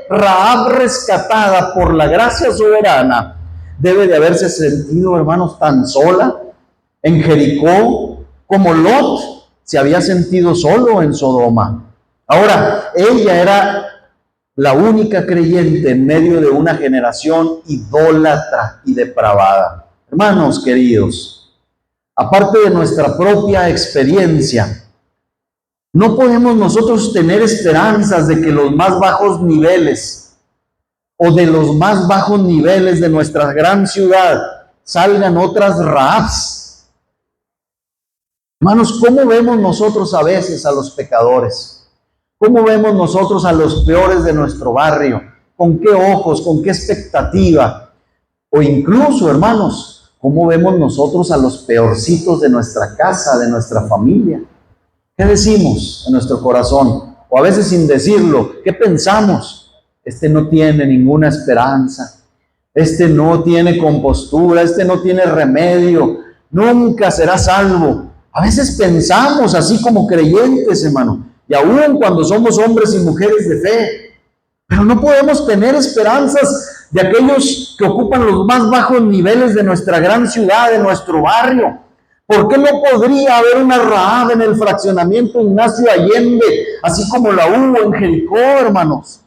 Speaker 1: Rahab rescatada por la gracia soberana, debe de haberse sentido, hermanos, tan sola en Jericó como Lot se había sentido solo en Sodoma. Ahora, ella era la única creyente en medio de una generación idólatra y depravada. Hermanos queridos, aparte de nuestra propia experiencia, no podemos nosotros tener esperanzas de que los más bajos niveles o de los más bajos niveles de nuestra gran ciudad salgan otras Rahabs. Hermanos, ¿cómo vemos nosotros a veces a los pecadores? ¿Cómo vemos nosotros a los peores de nuestro barrio? ¿Con qué ojos? ¿Con qué expectativa? O incluso, hermanos, ¿cómo vemos nosotros a los peorcitos de nuestra casa, de nuestra familia? ¿Qué decimos en nuestro corazón? O a veces sin decirlo, ¿qué pensamos? Este no tiene ninguna esperanza. Este no tiene compostura. Este no tiene remedio. Nunca será salvo. A veces pensamos así como creyentes, hermano. Y aún cuando somos hombres y mujeres de fe. Pero no podemos tener esperanzas de aquellos que ocupan los más bajos niveles de nuestra gran ciudad, de nuestro barrio. ¿Por qué no podría haber una Rahab en el fraccionamiento Ignacio Allende, así como la hubo en Jericó, hermanos?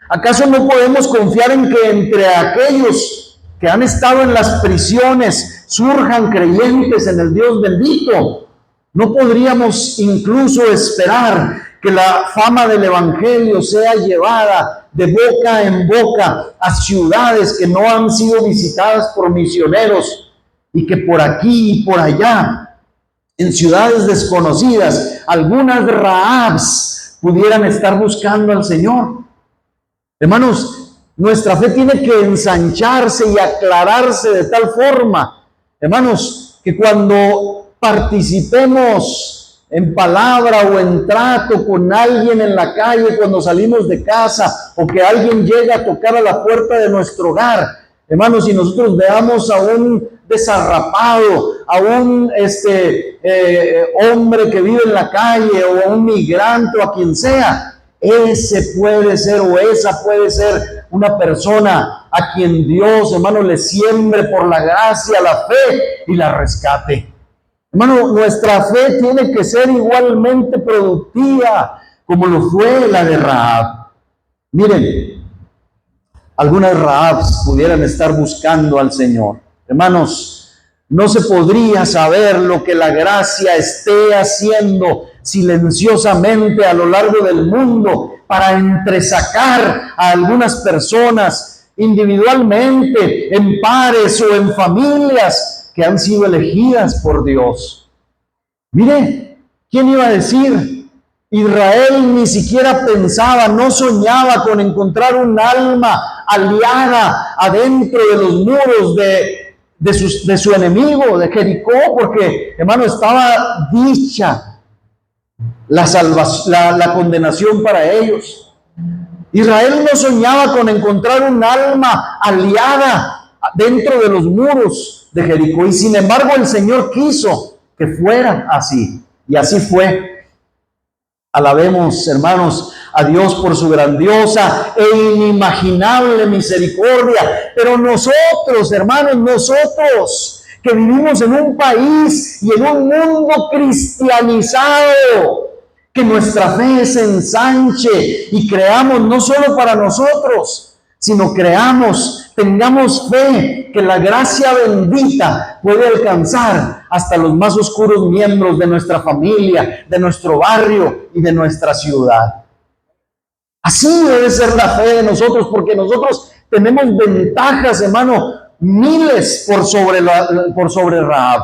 Speaker 1: ¿Acaso no podemos confiar en que entre aquellos que han estado en las prisiones surjan creyentes en el Dios bendito? ¿No podríamos incluso esperar que la fama del Evangelio sea llevada de boca en boca a ciudades que no han sido visitadas por misioneros y que por aquí y por allá, en ciudades desconocidas, algunas Rahabs pudieran estar buscando al Señor? Hermanos, nuestra fe tiene que ensancharse y aclararse de tal forma, hermanos, que cuando participemos en palabra o en trato con alguien en la calle, cuando salimos de casa, o que alguien llega a tocar a la puerta de nuestro hogar, hermanos, si nosotros veamos a un desarrapado, a un hombre que vive en la calle, o a un migrante, o a quien sea, ese puede ser, o esa puede ser una persona a quien Dios, hermano, le siembre por la gracia, la fe y la rescate. Hermano, nuestra fe tiene que ser igualmente productiva como lo fue la de Rahab. Miren, algunas Rahabs pudieran estar buscando al Señor. Hermanos, no se podría saber lo que la gracia esté haciendo silenciosamente a lo largo del mundo para entresacar a algunas personas individualmente, en pares o en familias que han sido elegidas por Dios. Mire, ¿quién iba a decir? Israel ni siquiera pensaba, no soñaba con encontrar un alma aliada adentro de los muros de su enemigo, de Jericó, porque, hermano, estaba dicha la condenación para ellos. Israel no soñaba con encontrar un alma aliada dentro de los muros de Jericó, y sin embargo el Señor quiso que fuera así, y así fue. Alabemos, hermanos, a Dios por su grandiosa e inimaginable misericordia. Pero nosotros, hermanos, nosotros que vivimos en un país y en un mundo cristianizado, que nuestra fe se ensanche y creamos no solo para nosotros, sino tengamos fe que la gracia bendita puede alcanzar hasta los más oscuros miembros de nuestra familia, de nuestro barrio y de nuestra ciudad. Así debe ser la fe de nosotros, porque nosotros tenemos ventajas, hermano, miles por sobre Rahab.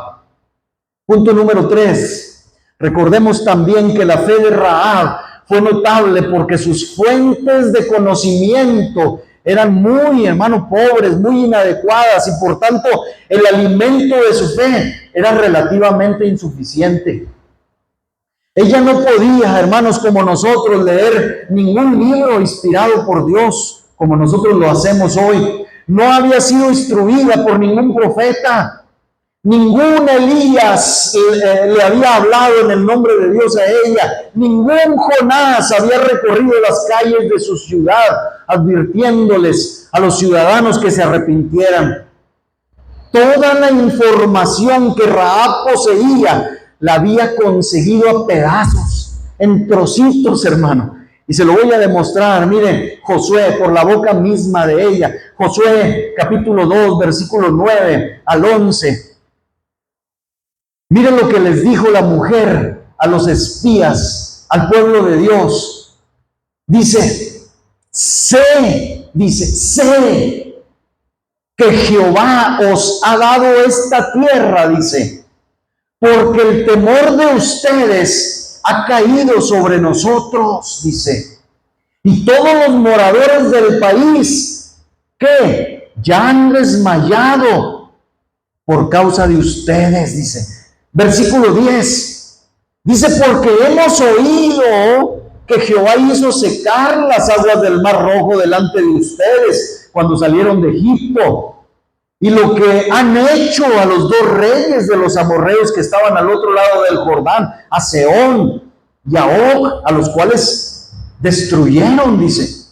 Speaker 1: Punto número 3. Recordemos también que la fe de Rahab fue notable porque sus fuentes de conocimiento eran muy, hermano, pobres, muy inadecuadas, y por tanto el alimento de su fe era relativamente insuficiente. Ella no podía, hermanos, como nosotros, leer ningún libro inspirado por Dios, como nosotros lo hacemos hoy. No había sido instruida por ningún profeta. Ningún Elías le había hablado en el nombre de Dios a ella. Ningún Jonás había recorrido las calles de su ciudad advirtiéndoles a los ciudadanos que se arrepintieran. Toda la información que Rahab poseía la había conseguido a pedazos, en trocitos, hermano. Y se lo voy a demostrar. Miren, Josué, por la boca misma de ella. Josué, capítulo 2, versículos 9 al 11. Miren lo que les dijo la mujer a los espías, al pueblo de Dios. Dice, sé que Jehová os ha dado esta tierra, dice, porque el temor de ustedes ha caído sobre nosotros, dice. Y todos los moradores del país, que ya han desmayado por causa de ustedes, dice. Versículo 10, dice, porque hemos oído que Jehová hizo secar las aguas del Mar Rojo delante de ustedes cuando salieron de Egipto. Y lo que han hecho a los dos reyes de los amorreos que estaban al otro lado del Jordán, a Sehón y a Og, a los cuales destruyeron, dice.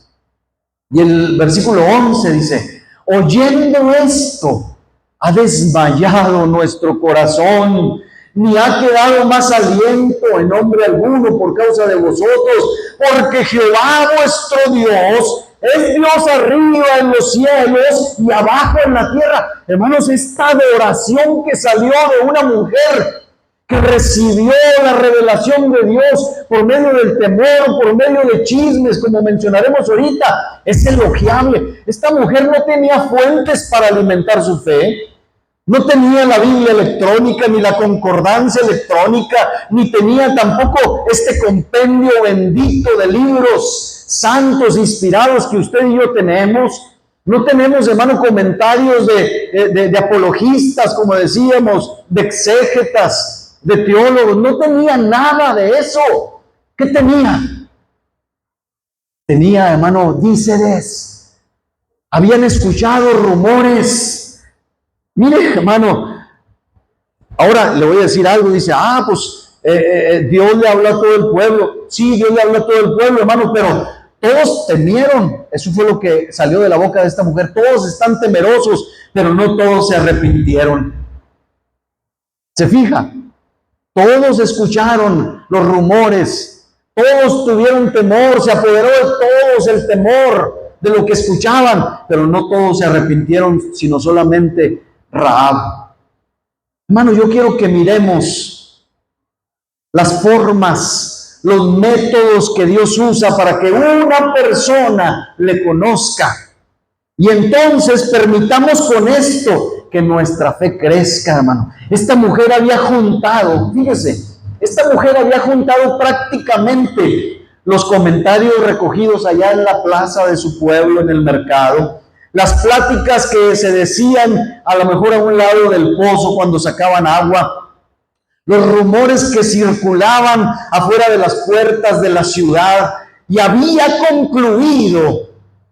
Speaker 1: Y el versículo 11 dice, oyendo esto, ha desmayado nuestro corazón, ni ha quedado más aliento en hombre alguno por causa de vosotros, porque Jehová vuestro Dios es Dios arriba en los cielos y abajo en la tierra. Hermanos, esta adoración que salió de una mujer que recibió la revelación de Dios por medio del temor, por medio de chismes, como mencionaremos ahorita, es elogiable. Esta mujer no tenía fuentes para alimentar su fe. No tenía la Biblia electrónica, ni la concordancia electrónica, ni tenía tampoco este compendio bendito de libros santos, inspirados que usted y yo tenemos. No tenemos, hermano, comentarios de apologistas, como decíamos, de exégetas, de teólogos. No tenía nada de eso. ¿Qué tenía? Tenía, hermano, díceres. Habían escuchado rumores. Mire, hermano, ahora le voy a decir algo. Dice, pues Dios le habló a todo el pueblo. Sí, Dios le habló a todo el pueblo, hermano, pero todos temieron. Eso fue lo que salió de la boca de esta mujer. Todos están temerosos, pero no todos se arrepintieron. ¿Se fija? Todos escucharon los rumores. Todos tuvieron temor. Se apoderó de todos el temor de lo que escuchaban, pero no todos se arrepintieron, sino solamente Rahab. Hermano, yo quiero que miremos las formas, los métodos que Dios usa para que una persona le conozca. Y entonces permitamos con esto que nuestra fe crezca, hermano. Esta mujer había juntado, fíjese, esta mujer había juntado prácticamente los comentarios recogidos allá en la plaza de su pueblo, en el mercado, las pláticas que se decían a lo mejor a un lado del pozo cuando sacaban agua, los rumores que circulaban afuera de las puertas de la ciudad, y había concluido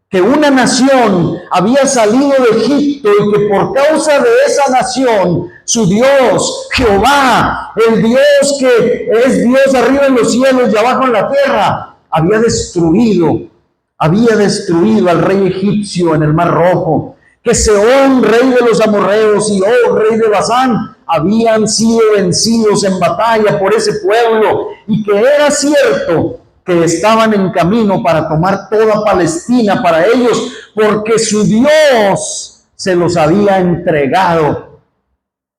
Speaker 1: que una nación había salido de Egipto y que por causa de esa nación, su Dios, Jehová, el Dios que es Dios arriba en los cielos y abajo en la tierra, había destruido al rey egipcio en el Mar Rojo, que Sehón, rey de los amorreos, y Og, rey de Basán, habían sido vencidos en batalla por ese pueblo, y que era cierto que estaban en camino para tomar toda Palestina para ellos, porque su Dios se los había entregado.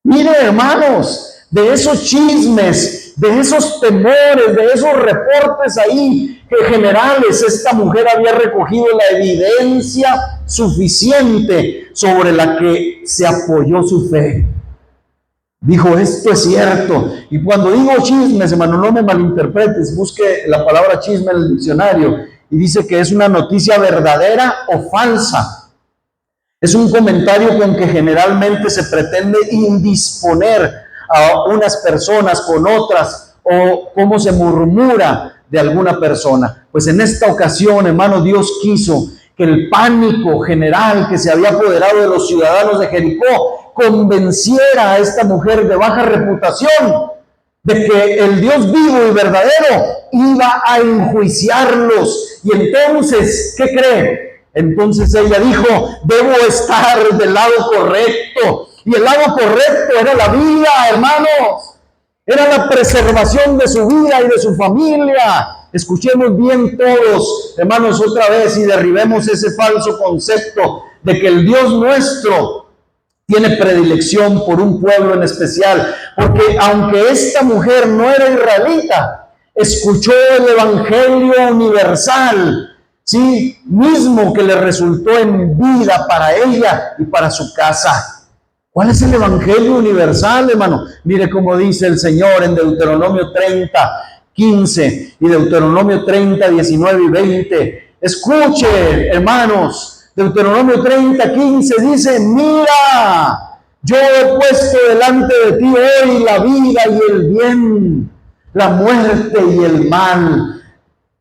Speaker 1: Mire, hermanos, de esos chismes, de esos temores, de esos reportes ahí generales, esta mujer había recogido la evidencia suficiente sobre la que se apoyó su fe. Dijo, esto es cierto. Y cuando digo chismes, hermano, no me malinterpretes, busque la palabra chisme en el diccionario y dice que es una noticia verdadera o falsa. Es un comentario con que generalmente se pretende indisponer a unas personas con otras, o cómo se murmura de alguna persona. Pues en esta ocasión, hermano, Dios quiso que el pánico general que se había apoderado de los ciudadanos de Jericó convenciera a esta mujer de baja reputación de que el Dios vivo y verdadero iba a enjuiciarlos. Y entonces, ¿qué cree? Entonces ella dijo, debo estar del lado correcto. Y el lado correcto era la vida, hermanos. Era la preservación de su vida y de su familia. Escuchemos bien todos, hermanos, otra vez y derribemos ese falso concepto de que el Dios nuestro tiene predilección por un pueblo en especial, porque aunque esta mujer no era israelita, escuchó el evangelio universal, sí, mismo que le resultó en vida para ella y para su casa. ¿Cuál es el evangelio universal, hermano? Mire cómo dice el Señor en Deuteronomio 30:15 y Deuteronomio 30:19 y 20. Escuche, hermanos. Deuteronomio 30:15 dice: mira, yo he puesto delante de ti hoy la vida y el bien, la muerte y el mal.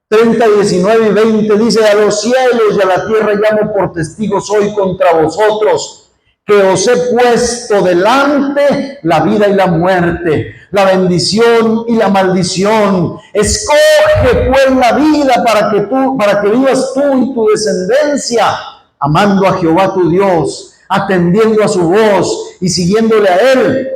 Speaker 1: 30:19 y 20 dice: a los cielos y a la tierra llamo por testigos hoy contra vosotros, que os he puesto delante la vida y la muerte, la bendición y la maldición. Escoge pues la vida para que vivas tú y tu descendencia, amando a Jehová tu Dios, atendiendo a su voz y siguiéndole a Él,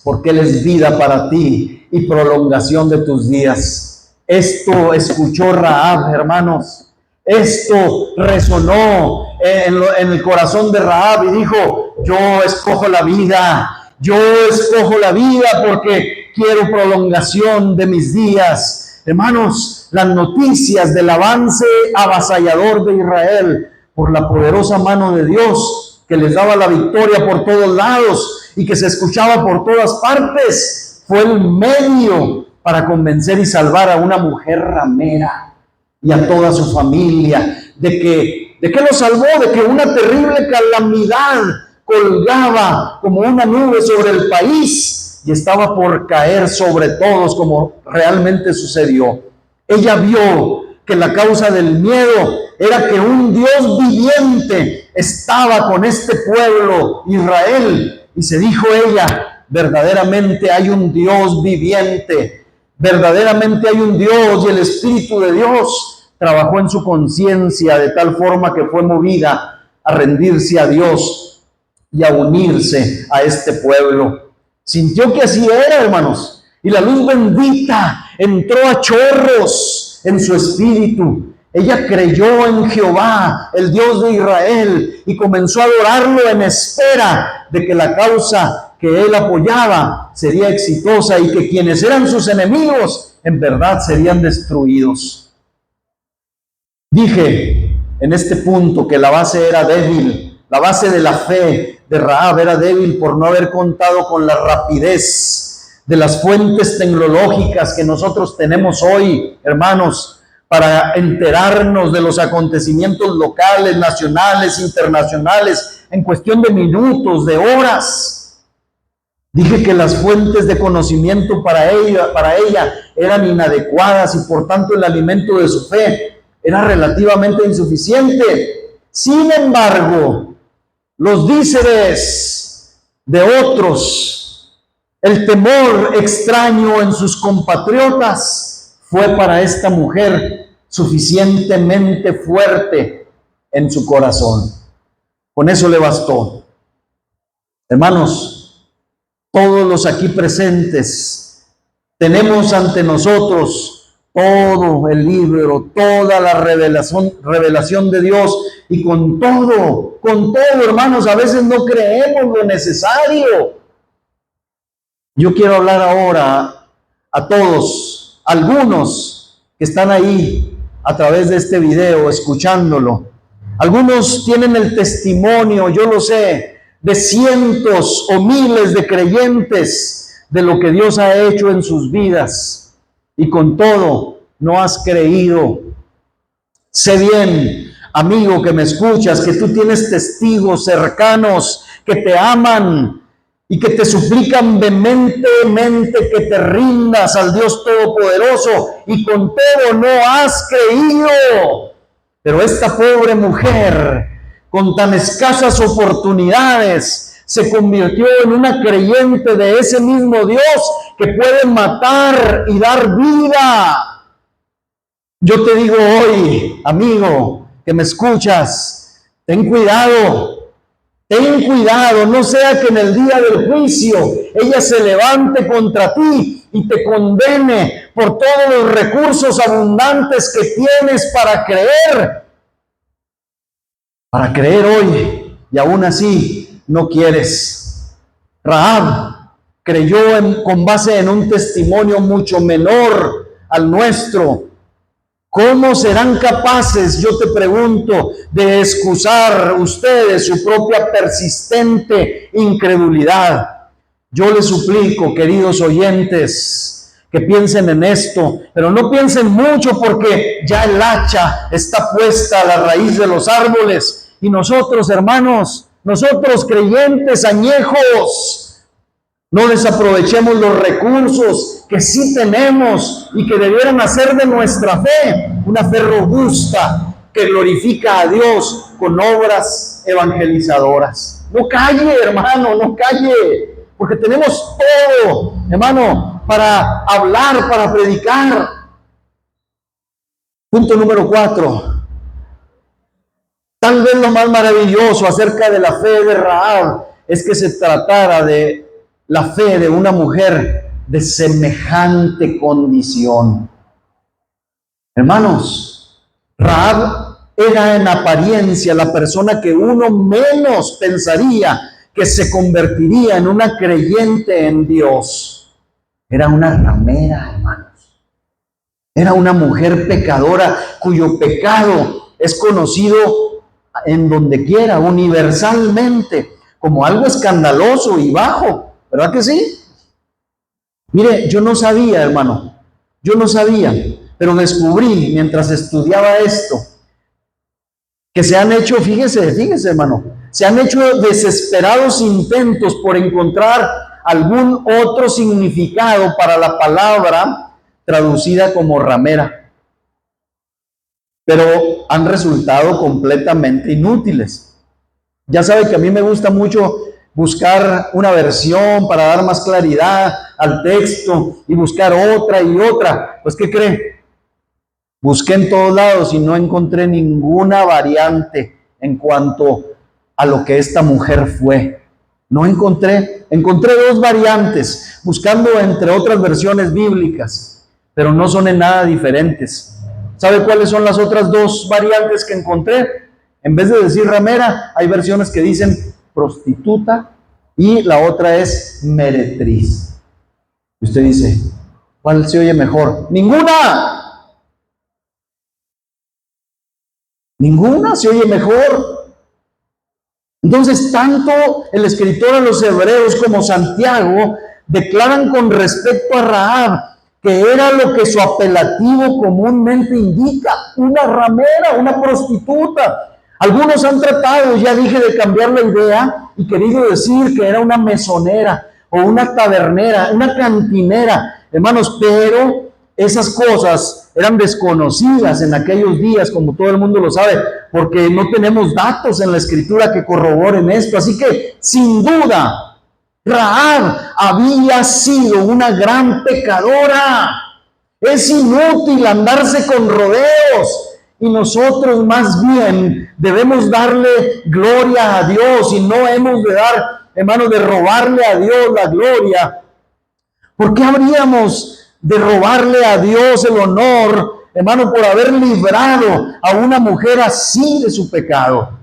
Speaker 1: porque Él es vida para ti y prolongación de tus días. Esto escuchó Rahab, hermanos. Esto resonó en el corazón de Rahab y dijo: yo escojo la vida, yo escojo la vida porque quiero prolongación de mis días. Hermanos, las noticias del avance avasallador de Israel por la poderosa mano de Dios que les daba la victoria por todos lados y que se escuchaba por todas partes, fue el medio para convencer y salvar a una mujer ramera y a toda su familia. ¿De qué lo salvó? De que una terrible calamidad colgaba como una nube sobre el país y estaba por caer sobre todos, como realmente sucedió. Ella vio que la causa del miedo era que un Dios viviente estaba con este pueblo, Israel, y se dijo ella: verdaderamente hay un Dios viviente, verdaderamente hay un Dios, y el Espíritu de Dios trabajó en su conciencia de tal forma que fue movida a rendirse a Dios y a unirse a este pueblo. Sintió que así era, hermanos, y la luz bendita entró a chorros en su espíritu. Ella creyó en Jehová, el Dios de Israel, y comenzó a adorarlo en espera de que la causa que él apoyaba sería exitosa y que quienes eran sus enemigos en verdad serían destruidos. Dije en este punto que la base era débil, la base de la fe de Rahab era débil por no haber contado con la rapidez de las fuentes tecnológicas que nosotros tenemos hoy, hermanos, para enterarnos de los acontecimientos locales, nacionales, internacionales, en cuestión de minutos, de horas. Dije que las fuentes de conocimiento para ella eran inadecuadas y por tanto el alimento de su fe era relativamente insuficiente. Sin embargo, los díceres de otros, el temor extraño en sus compatriotas, fue para esta mujer suficientemente fuerte en su corazón. Con eso le bastó. Hermanos, todos los aquí presentes tenemos ante nosotros todo el libro, toda la revelación de Dios, y con todo, hermanos, a veces no creemos lo necesario. Yo quiero hablar ahora a todos, algunos que están ahí a través de este video, escuchándolo. Algunos tienen el testimonio, yo lo sé, de cientos o miles de creyentes de lo que Dios ha hecho en sus vidas. Y con todo, no has creído. Sé bien, amigo que me escuchas, que tú tienes testigos cercanos que te aman y que te suplican vehementemente que te rindas al Dios Todopoderoso, y con todo no has creído. Pero esta pobre mujer, con tan escasas oportunidades, se convirtió en una creyente de ese mismo Dios que puede matar y dar vida. Yo te digo hoy, amigo, que me escuchas, ten cuidado, no sea que en el día del juicio ella se levante contra ti y te condene por todos los recursos abundantes que tienes para creer hoy, y aún así no quieres. Rahab creyó con base en un testimonio mucho menor al nuestro. ¿Cómo serán capaces, yo te pregunto, de excusar ustedes su propia persistente incredulidad? Yo les suplico, queridos oyentes, que piensen en esto, pero no piensen mucho, porque ya el hacha está puesta a la raíz de los árboles. Y nosotros, hermanos, nosotros creyentes añejos, no desaprovechemos los recursos que sí tenemos y que debieran hacer de nuestra fe una fe robusta que glorifica a Dios con obras evangelizadoras. No calle, hermano, no calle, porque tenemos todo, hermano, para hablar, para predicar. Punto número 4. Tal vez lo más maravilloso acerca de la fe de Rahab es que se tratara de la fe de una mujer de semejante condición. Hermanos, Rahab era en apariencia la persona que uno menos pensaría que se convertiría en una creyente en Dios. Era una ramera, hermanos. Era una mujer pecadora cuyo pecado es conocido en donde quiera, universalmente, como algo escandaloso y bajo. ¿Verdad que sí? Mire, yo no sabía, hermano, yo no sabía, pero descubrí mientras estudiaba esto, que se han hecho, fíjese, hermano, se han hecho desesperados intentos por encontrar algún otro significado para la palabra traducida como ramera, pero han resultado completamente inútiles. Ya sabe que a mí me gusta mucho buscar una versión para dar más claridad al texto y buscar otra y otra. Pues, ¿qué cree? Busqué en todos lados y no encontré ninguna variante en cuanto a lo que esta mujer fue. No encontré 2 variantes, buscando entre otras versiones bíblicas, pero no son en nada diferentes. ¿Sabe cuáles son las otras 2 variantes que encontré? En vez de decir ramera, hay versiones que dicen prostituta y la otra es meretriz. Y usted dice, ¿cuál se oye mejor? ¡Ninguna! Ninguna se oye mejor. Entonces, tanto el escritor a los Hebreos como Santiago declaran con respecto a Rahab que era lo que su apelativo comúnmente indica, una ramera, una prostituta. Algunos han tratado, ya dije, de cambiar la idea y querido decir que era una mesonera o una tabernera, una cantinera, hermanos, pero esas cosas eran desconocidas en aquellos días, como todo el mundo lo sabe, porque no tenemos datos en la escritura que corroboren esto. Así que, sin duda, Rahab había sido una gran pecadora. Es inútil andarse con rodeos. Y nosotros más bien debemos darle gloria a Dios y no hemos de dar, hermanos, de robarle a Dios la gloria. ¿Por qué habríamos de robarle a Dios el honor, hermano, por haber librado a una mujer así de su pecado?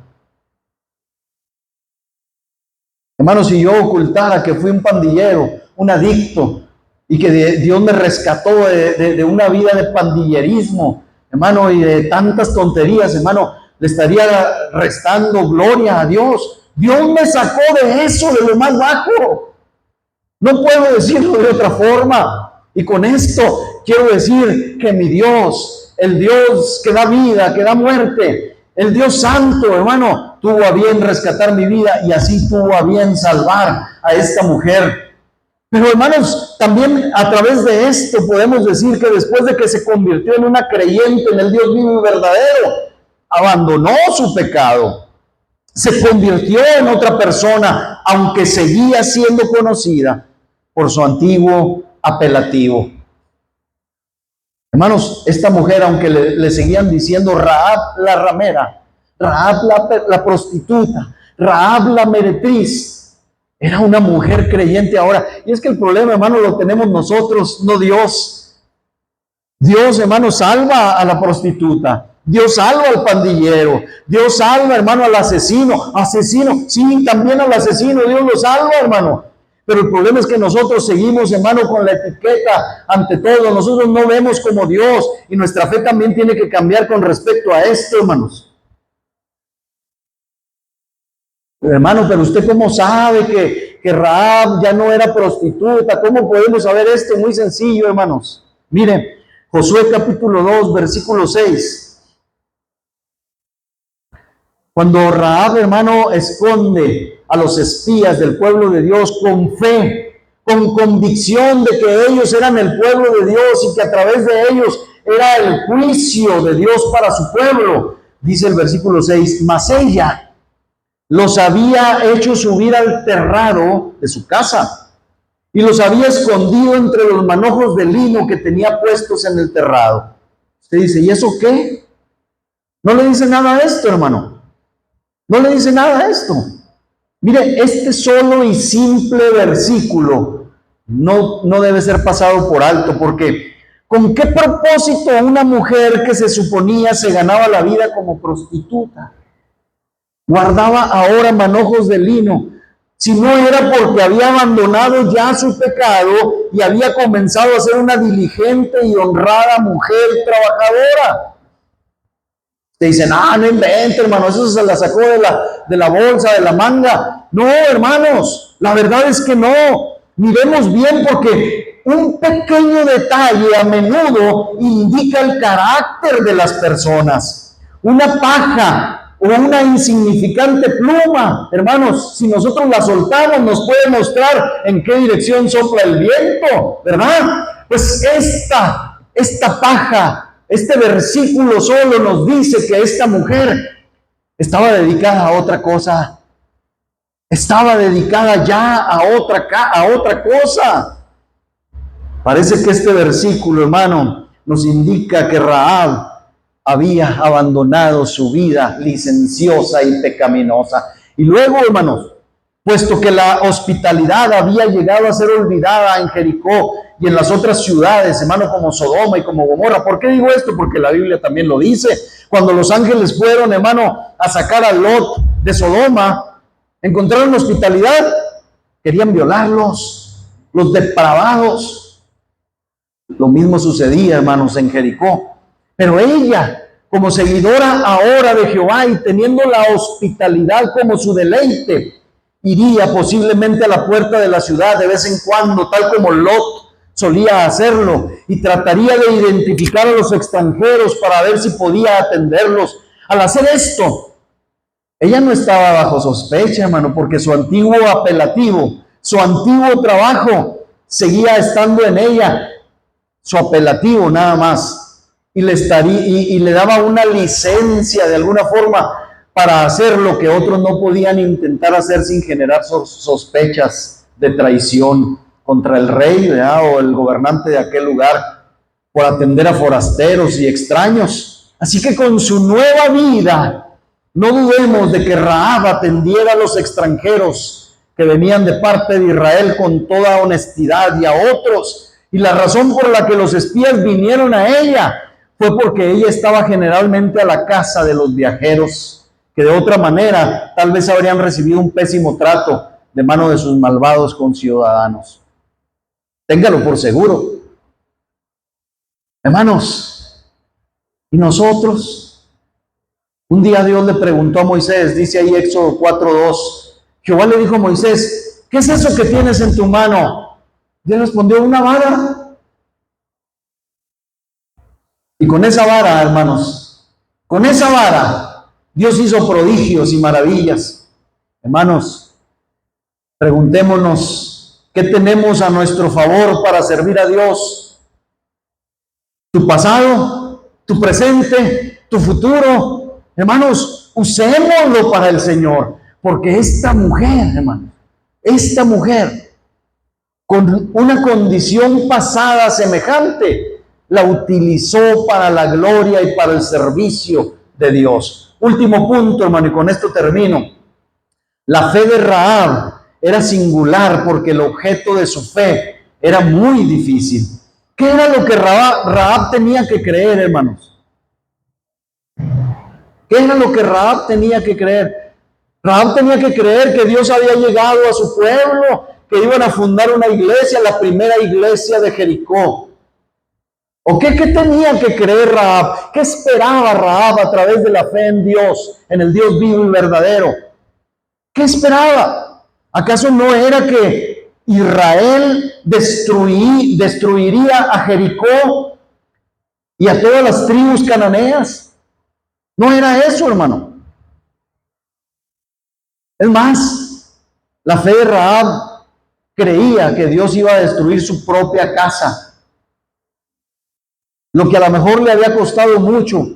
Speaker 1: Hermano, si yo ocultara que fui un pandillero, un adicto, y que Dios me rescató de una vida de pandillerismo, hermano, y de tantas tonterías, hermano, le estaría restando gloria a Dios. Dios me sacó de eso, de lo más bajo. No puedo decirlo de otra forma. Y con esto quiero decir que mi Dios, el Dios que da vida, que da muerte, el Dios santo, hermano, tuvo a bien rescatar mi vida y así tuvo a bien salvar a esta mujer. Pero hermanos, también a través de esto podemos decir que después de que se convirtió en una creyente en el Dios vivo y verdadero, abandonó su pecado, se convirtió en otra persona, aunque seguía siendo conocida por su antiguo apelativo. Hermanos, esta mujer, aunque le seguían diciendo Rahab la ramera, Rahab la prostituta, Rahab la meretriz, Era una mujer creyente ahora. Y es que el problema, hermano, lo tenemos nosotros, no Dios. Dios, hermano, salva a la prostituta. Dios salva al pandillero. Dios salva, hermano, al asesino. Asesino, sí, también al asesino. Dios lo salva, hermano. Pero el problema es que nosotros seguimos, hermano, con la etiqueta ante todo. Nosotros no vemos como Dios. Y nuestra fe también tiene que cambiar con respecto a esto, hermanos. Hermano, pero usted cómo sabe que Rahab ya no era prostituta. ¿Cómo podemos saber esto? Muy sencillo, hermanos. Mire, Josué capítulo 2, versículo 6. Cuando Rahab, hermano, esconde a los espías del pueblo de Dios con fe, con convicción de que ellos eran el pueblo de Dios y que a través de ellos era el juicio de Dios para su pueblo, dice el versículo 6, mas ella los había hecho subir al terrado de su casa y los había escondido entre los manojos de lino que tenía puestos en el terrado. Usted dice, ¿y eso qué? No le dice nada a esto, hermano. No le dice nada a esto. Mire, este solo y simple versículo no debe ser pasado por alto, porque ¿con qué propósito una mujer que se suponía se ganaba la vida como prostituta guardaba ahora manojos de lino? Si no era porque había abandonado ya su pecado y había comenzado a ser una diligente y honrada mujer trabajadora. Te dicen, no invente, hermano, eso se la sacó de la bolsa, de la manga. No, hermanos, la verdad es que no. Miremos bien, porque un pequeño detalle a menudo indica el carácter de las personas. Una paja o una insignificante pluma, hermanos, si nosotros la soltamos, nos puede mostrar en qué dirección sopla el viento, ¿verdad? Pues esta paja, este versículo solo nos dice que esta mujer estaba dedicada a otra cosa. Estaba dedicada ya a otra cosa. Parece que este versículo, hermano, nos indica que Rahab había abandonado su vida licenciosa y pecaminosa. Y luego, hermanos, puesto que la hospitalidad había llegado a ser olvidada en Jericó y en las otras ciudades, hermano, como Sodoma y como Gomorra. ¿Por qué digo esto? Porque la Biblia también lo dice. Cuando los ángeles fueron, hermano, a sacar a Lot de Sodoma, encontraron hospitalidad, querían violarlos, los depravados. Lo mismo sucedía, hermanos, en Jericó. Pero ella, como seguidora ahora de Jehová y teniendo la hospitalidad como su deleite, iría posiblemente a la puerta de la ciudad de vez en cuando, tal como Lot solía hacerlo, y trataría de identificar a los extranjeros para ver si podía atenderlos. Al hacer esto, ella no estaba bajo sospecha, hermano, porque su antiguo apelativo, su antiguo trabajo seguía estando en ella, su apelativo nada más, y le daba una licencia de alguna forma para hacer lo que otros no podían intentar hacer sin generar sospechas de traición contra el rey, ¿verdad? O el gobernante de aquel lugar, por atender a forasteros y extraños. Así que con su nueva vida, no dudemos de que Rahab atendiera a los extranjeros que venían de parte de Israel con toda honestidad y a otros. Y la razón por la que los espías vinieron a ella fue porque ella estaba generalmente a la casa de los viajeros, que de otra manera tal vez habrían recibido un pésimo trato de mano de sus malvados conciudadanos. Téngalo por seguro. Hermanos, ¿y nosotros? Un día Dios le preguntó a Moisés, dice ahí Éxodo 4:2, Jehová le dijo a Moisés, ¿qué es eso que tienes en tu mano? Y él respondió, una vara. Y con esa vara, hermanos, con esa vara, Dios hizo prodigios y maravillas. Hermanos, preguntémonos, ¿qué tenemos a nuestro favor para servir a Dios? ¿Tu pasado? ¿Tu presente? ¿Tu futuro? Hermanos, usémoslo para el Señor, porque esta mujer, hermanos, esta mujer, con una condición pasada semejante, la utilizó para la gloria y para el servicio de Dios. Último punto, hermano, y con esto termino. La fe de Rahab era singular porque el objeto de su fe era muy difícil. ¿Qué era lo que Rahab tenía que creer, hermanos? ¿Qué era lo que Rahab tenía que creer? Rahab tenía que creer que Dios había llegado a su pueblo, que iban a fundar una iglesia, la primera iglesia de Jericó. ¿O qué tenía que creer Rahab? ¿Qué esperaba Rahab a través de la fe en Dios, en el Dios vivo y verdadero? ¿Qué esperaba? ¿Acaso no era que Israel destruiría a Jericó y a todas las tribus cananeas? No era eso, hermano. Es más, la fe de Rahab creía que Dios iba a destruir su propia casa, lo que a lo mejor le había costado mucho.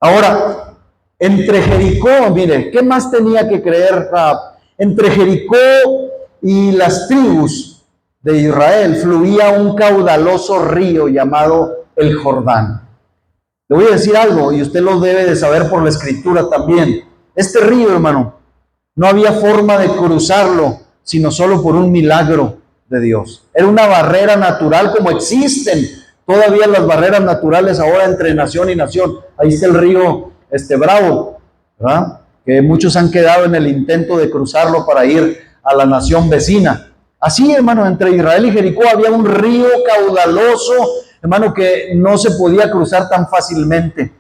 Speaker 1: Ahora, entre Jericó, mire, ¿qué más tenía que creer Rahab? Entre Jericó y las tribus de Israel fluía un caudaloso río llamado el Jordán. Le voy a decir algo, y usted lo debe de saber por la escritura también. Este río, hermano, no había forma de cruzarlo, sino solo por un milagro de Dios. Era una barrera natural, como existen todavía las barreras naturales ahora entre nación y nación. Ahí está el río Bravo, ¿verdad? Que muchos han quedado en el intento de cruzarlo para ir a la nación vecina. Así, hermano, entre Israel y Jericó había un río caudaloso, hermano, que no se podía cruzar tan fácilmente.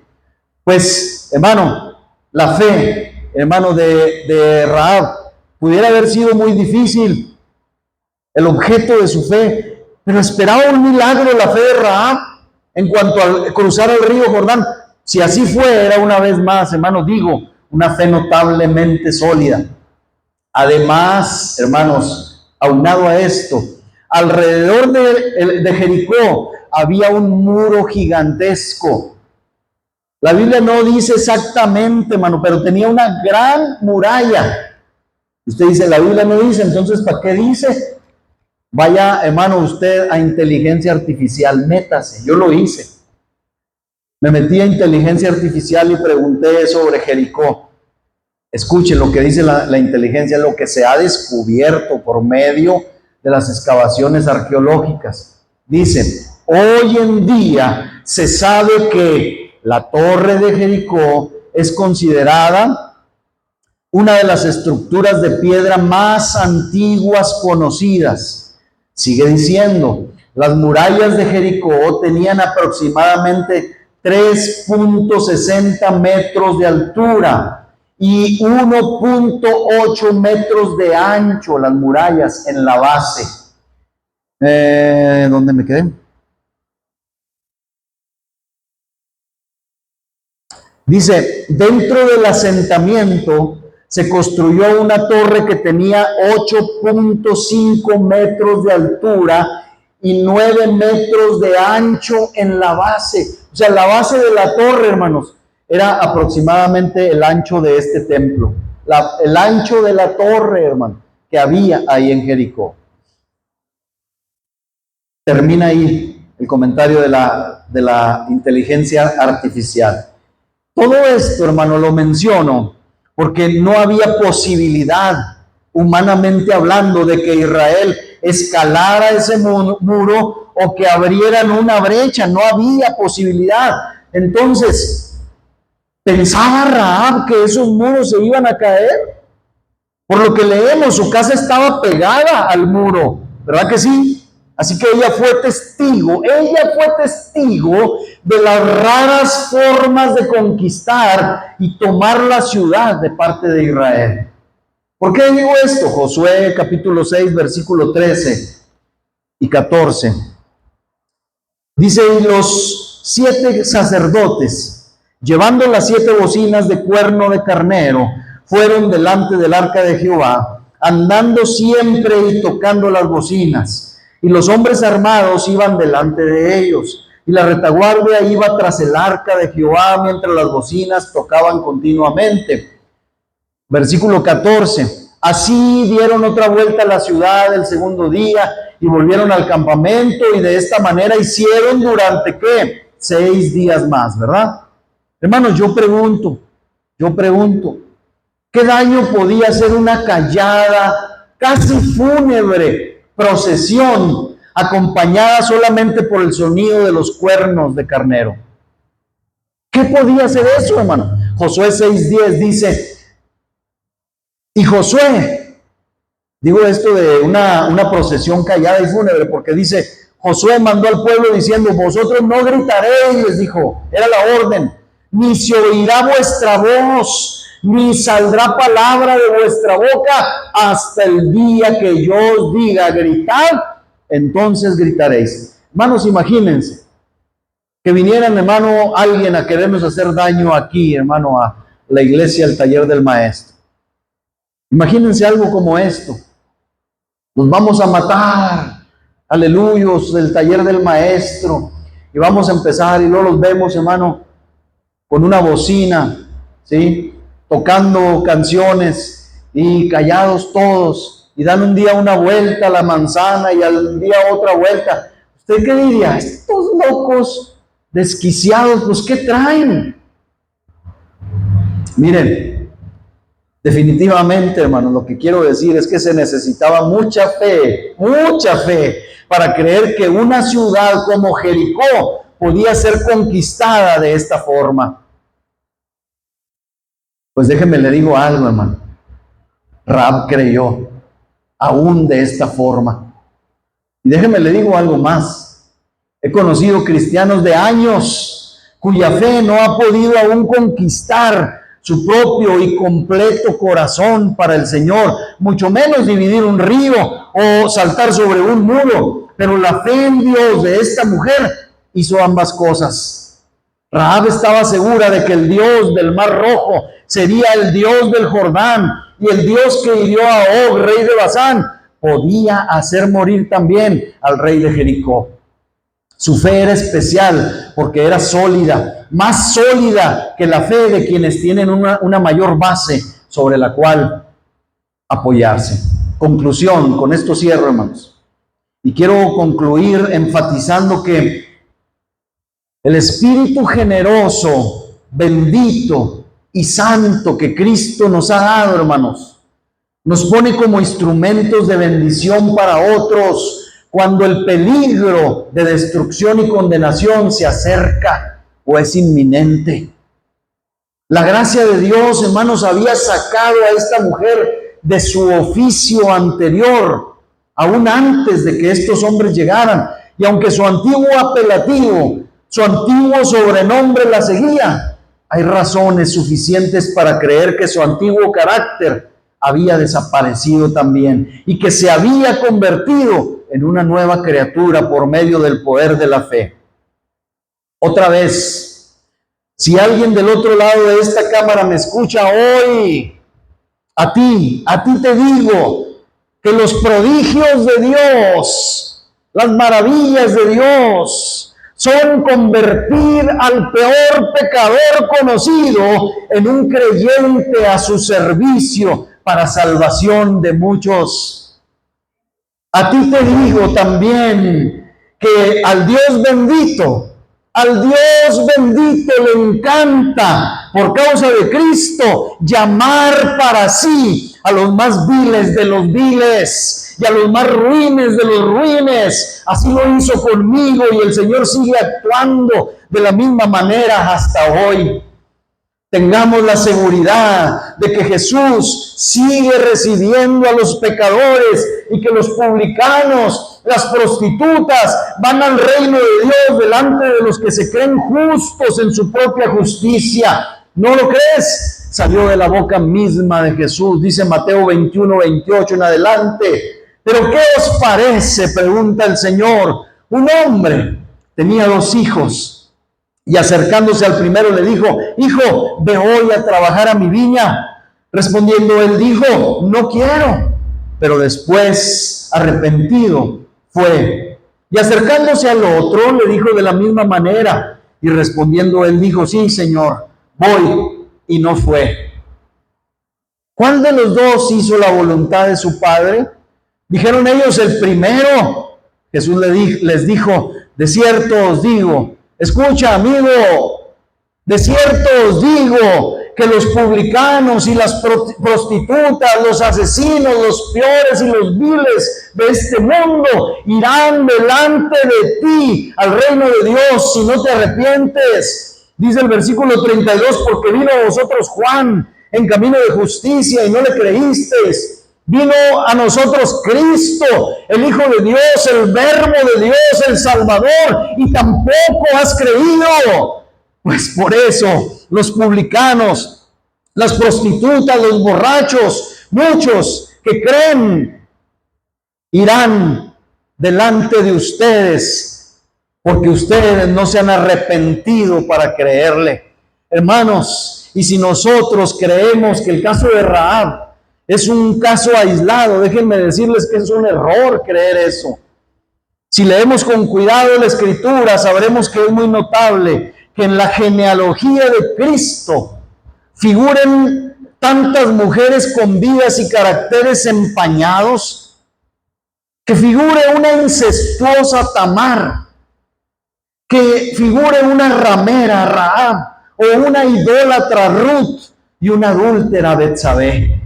Speaker 1: Pues, hermano, la fe, hermano, de Rahab pudiera haber sido muy difícil, el objeto de su fe, pero esperaba un milagro la fe de Rahab en cuanto a cruzar el río Jordán. Si así fue, era una vez más, hermano, digo, una fe notablemente sólida. Además, hermanos, aunado a esto, alrededor de Jericó había un muro gigantesco. La Biblia no dice exactamente, hermano, pero tenía una gran muralla. Usted dice, la Biblia no dice, entonces, ¿para qué dice? Vaya, hermano, usted a inteligencia artificial, métase. Yo lo hice. Me metí a inteligencia artificial y pregunté sobre Jericó. Escuchen lo que dice la inteligencia, lo que se ha descubierto por medio de las excavaciones arqueológicas. Dicen, hoy en día se sabe que la torre de Jericó es considerada una de las estructuras de piedra más antiguas conocidas. Sigue diciendo, las murallas de Jericó tenían aproximadamente 3.60 metros de altura y 1.8 metros de ancho, las murallas en la base. ¿Dónde me quedé? Dice, dentro del asentamiento se construyó una torre que tenía 8.5 metros de altura y 9 metros de ancho en la base. O sea, la base de la torre, hermanos, era aproximadamente el ancho de este templo. El ancho de la torre, hermano, que había ahí en Jericó. Termina ahí el comentario de la inteligencia artificial. Todo esto, hermano, lo menciono porque no había posibilidad, humanamente hablando, de que Israel escalara ese muro o que abrieran una brecha. No había posibilidad. Entonces, ¿pensaba Rahab que esos muros se iban a caer? Por lo que leemos, su casa estaba pegada al muro, ¿verdad que sí? Así que ella fue testigo de las raras formas de conquistar y tomar la ciudad de parte de Israel. ¿Por qué digo esto? Josué capítulo 6, versículo 13 y 14. Dice, y los 7 sacerdotes, llevando las 7 bocinas de cuerno de carnero, fueron delante del arca de Jehová, andando siempre y tocando las bocinas. Y los hombres armados iban delante de ellos, y la retaguardia iba tras el arca de Jehová, mientras las bocinas tocaban continuamente. Versículo 14. Así dieron otra vuelta a la ciudad el segundo día, y volvieron al campamento, y de esta manera hicieron durante, ¿qué? 6 días más, ¿verdad? Hermanos, yo pregunto, ¿qué daño podía hacer una callada casi fúnebre procesión, acompañada solamente por el sonido de los cuernos de carnero. ¿Qué podía ser eso, hermano? Josué 6:10 dice, y Josué, digo esto de una procesión callada y fúnebre, porque dice, Josué mandó al pueblo diciendo, vosotros no gritaréis, les dijo, era la orden, ni se oirá vuestra voz, ni saldrá palabra de vuestra boca hasta el día que yo os diga, gritad, entonces gritaréis. Hermanos, imagínense que vinieran, hermano, alguien a querernos hacer daño aquí, hermano, a la iglesia, al taller del maestro. Imagínense algo como esto. Nos vamos a matar, aleluyos, del taller del maestro, y vamos a empezar, y luego los vemos, hermano, con una bocina, ¿sí? Tocando canciones, y callados todos, y dan un día una vuelta a la manzana, y al día otra vuelta. ¿Usted qué diría? Estos locos desquiciados, pues, ¿qué traen? Miren, definitivamente, hermanos, lo que quiero decir es que se necesitaba mucha fe para creer que una ciudad como Jericó podía ser conquistada de esta forma. Pues déjeme le digo algo, hermano. Rahab creyó aún de esta forma. Y déjeme le digo algo más. He conocido cristianos de años cuya fe no ha podido aún conquistar su propio y completo corazón para el Señor, mucho menos dividir un río o saltar sobre un muro. Pero la fe en Dios de esta mujer hizo ambas cosas. Rahab estaba segura de que el Dios del Mar Rojo sería el Dios del Jordán, y el Dios que hirió a Og, rey de Basán, podía hacer morir también al rey de Jericó. Su fe era especial porque era sólida, más sólida que la fe de quienes tienen una mayor base sobre la cual apoyarse. Conclusión, con esto cierro, hermanos. Y quiero concluir enfatizando que el espíritu generoso, bendito y santo que Cristo nos ha dado, hermanos, nos pone como instrumentos de bendición para otros cuando el peligro de destrucción y condenación se acerca o es inminente. La gracia de Dios, hermanos, había sacado a esta mujer de su oficio anterior, aún antes de que estos hombres llegaran. Y aunque su antiguo apelativo, su antiguo sobrenombre la seguía, hay razones suficientes para creer que su antiguo carácter había desaparecido también y que se había convertido en una nueva criatura por medio del poder de la fe. Otra vez, si alguien del otro lado de esta cámara me escucha hoy, a ti te digo que los prodigios de Dios, las maravillas de Dios, son convertir al peor pecador conocido en un creyente a su servicio para salvación de muchos. A ti te digo también que al Dios bendito le encanta, por causa de Cristo, llamar para sí a los más viles de los viles y a los más ruines de los ruines. Así lo hizo conmigo y el Señor sigue actuando de la misma manera hasta hoy. Tengamos la seguridad de que Jesús sigue recibiendo a los pecadores y que los publicanos, las prostitutas, van al reino de Dios delante de los que se creen justos en su propia justicia. ¿No lo crees? Salió de la boca misma de Jesús, dice Mateo 21:28 en adelante. ¿Pero qué os parece?, pregunta el Señor. Un hombre tenía 2 hijos. Y acercándose al primero le dijo: hijo, ve hoy a trabajar a mi viña. Respondiendo él dijo: no quiero. Pero después, arrepentido, fue. Y acercándose al otro le dijo de la misma manera. Y respondiendo él dijo: sí, Señor, voy. Y no fue. ¿Cuál de los 2 hizo la voluntad de su padre? Dijeron ellos: el primero. Jesús les dijo: de cierto os digo. Escucha, amigo, de cierto os digo que los publicanos y las prostitutas, los asesinos, los peores y los viles de este mundo irán delante de ti al reino de Dios si no te arrepientes. Dice el versículo 32, porque vino a vosotros Juan en camino de justicia y no le creísteis. Vino a nosotros Cristo, el Hijo de Dios, el Verbo de Dios, el Salvador, y tampoco has creído. Pues por eso los publicanos, las prostitutas, los borrachos, muchos que creen, irán delante de ustedes, porque ustedes no se han arrepentido para creerle. Hermanos, y si nosotros creemos que el caso de Rahab es un caso aislado, déjenme decirles que es un error creer eso. Si leemos con cuidado la Escritura, sabremos que es muy notable que en la genealogía de Cristo figuren tantas mujeres con vidas y caracteres empañados, que figure una incestuosa Tamar, que figure una ramera Rahab, o una idólatra Ruth y una adúltera Betsabé.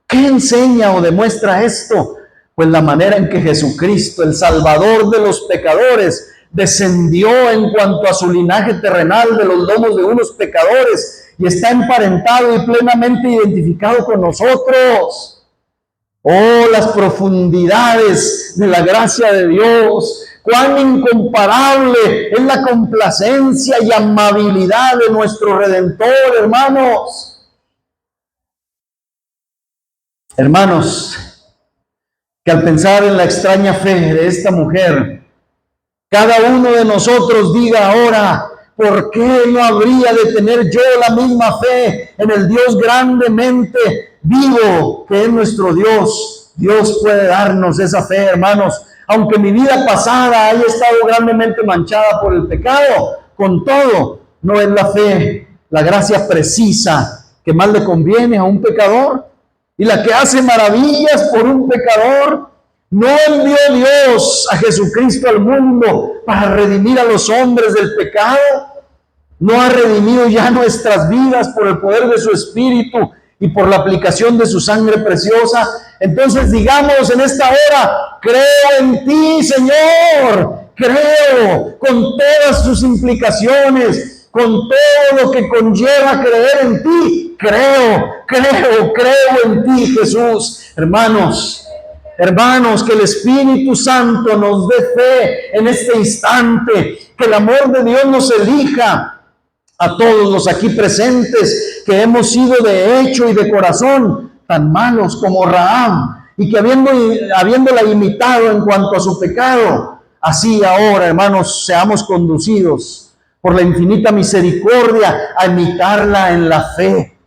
Speaker 1: ¿Qué enseña o demuestra esto? Pues la manera en que Jesucristo, el Salvador de los pecadores, descendió en cuanto a su linaje terrenal de los lomos de unos pecadores y está emparentado y plenamente identificado con nosotros. Oh, las profundidades de la gracia de Dios, cuán incomparable es la complacencia y amabilidad de nuestro Redentor, hermanos. Hermanos, que al pensar en la extraña fe de esta mujer, cada uno de nosotros diga ahora, ¿por qué no habría de tener yo la misma fe en el Dios grandemente vivo que es nuestro Dios? Dios puede darnos esa fe, hermanos. Aunque mi vida pasada haya estado grandemente manchada por el pecado, con todo, no es la fe, la gracia precisa que más le conviene a un pecador y la que hace maravillas por un pecador. No envió Dios a Jesucristo al mundo para redimir a los hombres del pecado. No ha redimido ya nuestras vidas por el poder de su Espíritu y por la aplicación de su sangre preciosa. Entonces digamos en esta hora, creo en ti, Señor. Creo con todas sus implicaciones, con todo lo que conlleva creer en ti. Creo en ti, Jesús. Hermanos, que el Espíritu Santo nos dé fe en este instante, que el amor de Dios nos elija a todos los aquí presentes, que hemos sido de hecho y de corazón tan malos como Rahab, y que habiéndola imitado en cuanto a su pecado, así ahora, hermanos, seamos conducidos por la infinita misericordia a imitarla en la fe.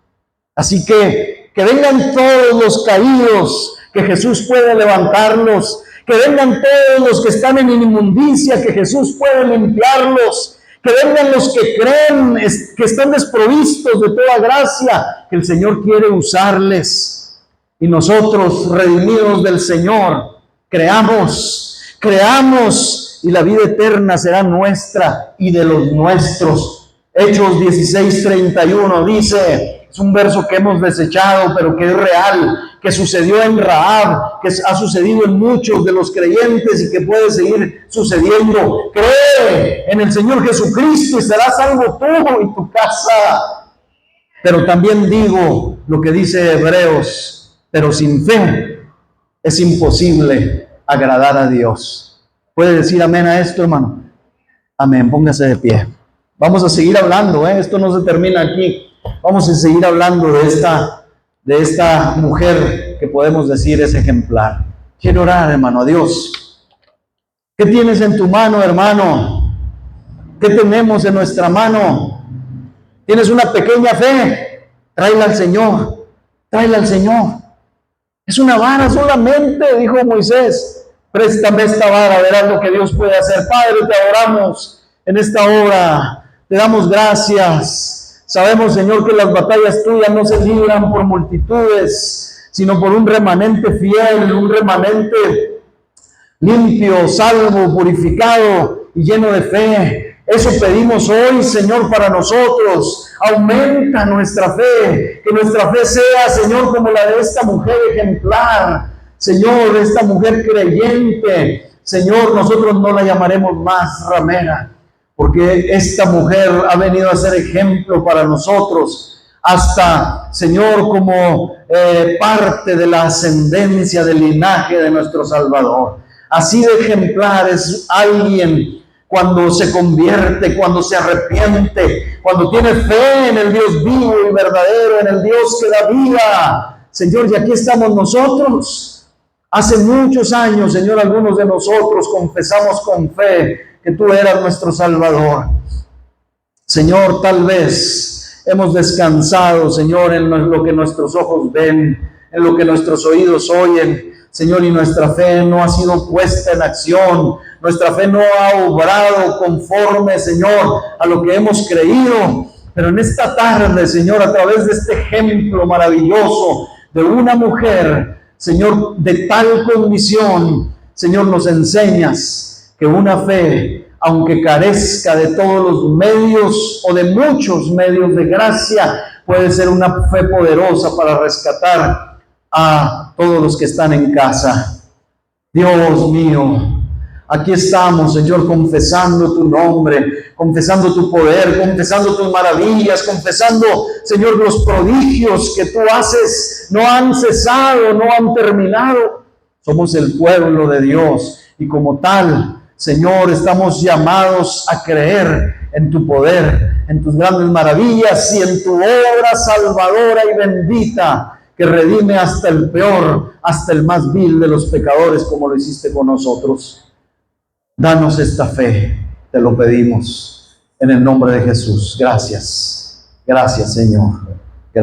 Speaker 1: Así que vengan todos los caídos, que Jesús puede levantarlos, que vengan todos los que están en inmundicia, que Jesús puede limpiarlos, que vengan los que creen, que están desprovistos de toda gracia, que el Señor quiere usarles. Y nosotros, redimidos del Señor, creamos, y la vida eterna será nuestra y de los nuestros. Hechos 16:31 dice, es un verso que hemos desechado, pero que es real, que sucedió en Rahab, que ha sucedido en muchos de los creyentes y que puede seguir sucediendo. Cree en el Señor Jesucristo y serás salvo tú y tu casa. Pero también digo lo que dice Hebreos, pero sin fe es imposible agradar a Dios. ¿Puede decir amén a esto, hermano? Amén, póngase de pie. Vamos a seguir hablando, esto no se termina aquí. Vamos a seguir hablando de esta mujer que podemos decir es ejemplar. Quiero orar, hermano, a Dios. ¿Qué tienes en tu mano, hermano? ¿Qué tenemos en nuestra mano? ¿Tienes una pequeña fe? Tráela al Señor. Tráela al Señor. Es una vara solamente, dijo Moisés. Préstame esta vara, verás lo que Dios puede hacer. Padre, te adoramos en esta hora. Te damos gracias. Sabemos, Señor, que las batallas tuyas no se libran por multitudes, sino por un remanente fiel, un remanente limpio, salvo, purificado y lleno de fe. Eso pedimos hoy, Señor, para nosotros. Aumenta nuestra fe, que nuestra fe sea, Señor, como la de esta mujer ejemplar, Señor, de esta mujer creyente. Señor, nosotros no la llamaremos más ramera, porque esta mujer ha venido a ser ejemplo para nosotros, hasta, Señor, como parte de la ascendencia del linaje de nuestro Salvador. Así de ejemplar es alguien cuando se convierte, cuando se arrepiente, cuando tiene fe en el Dios vivo y verdadero, en el Dios que da vida. Señor, y aquí estamos nosotros. Hace muchos años, Señor, algunos de nosotros confesamos con fe que tú eras nuestro Salvador. Señor, tal vez hemos descansado, Señor, en lo que nuestros ojos ven, en lo que nuestros oídos oyen, Señor, y nuestra fe no ha sido puesta en acción, nuestra fe no ha obrado conforme, Señor, a lo que hemos creído. Pero en esta tarde, Señor, a través de este ejemplo maravilloso de una mujer, Señor, de tal condición, Señor, nos enseñas que una fe, aunque carezca de todos los medios o de muchos medios de gracia, puede ser una fe poderosa para rescatar a todos los que están en casa. Dios mío, aquí estamos, Señor, confesando tu nombre, confesando tu poder, confesando tus maravillas, confesando, Señor, los prodigios que tú haces. No han cesado, no han terminado. Somos el pueblo de Dios y como tal, Señor, estamos llamados a creer en tu poder, en tus grandes maravillas y en tu obra salvadora y bendita, que redime hasta el peor, hasta el más vil de los pecadores, como lo hiciste con nosotros. Danos esta fe, te lo pedimos, en el nombre de Jesús. Gracias, gracias, Señor.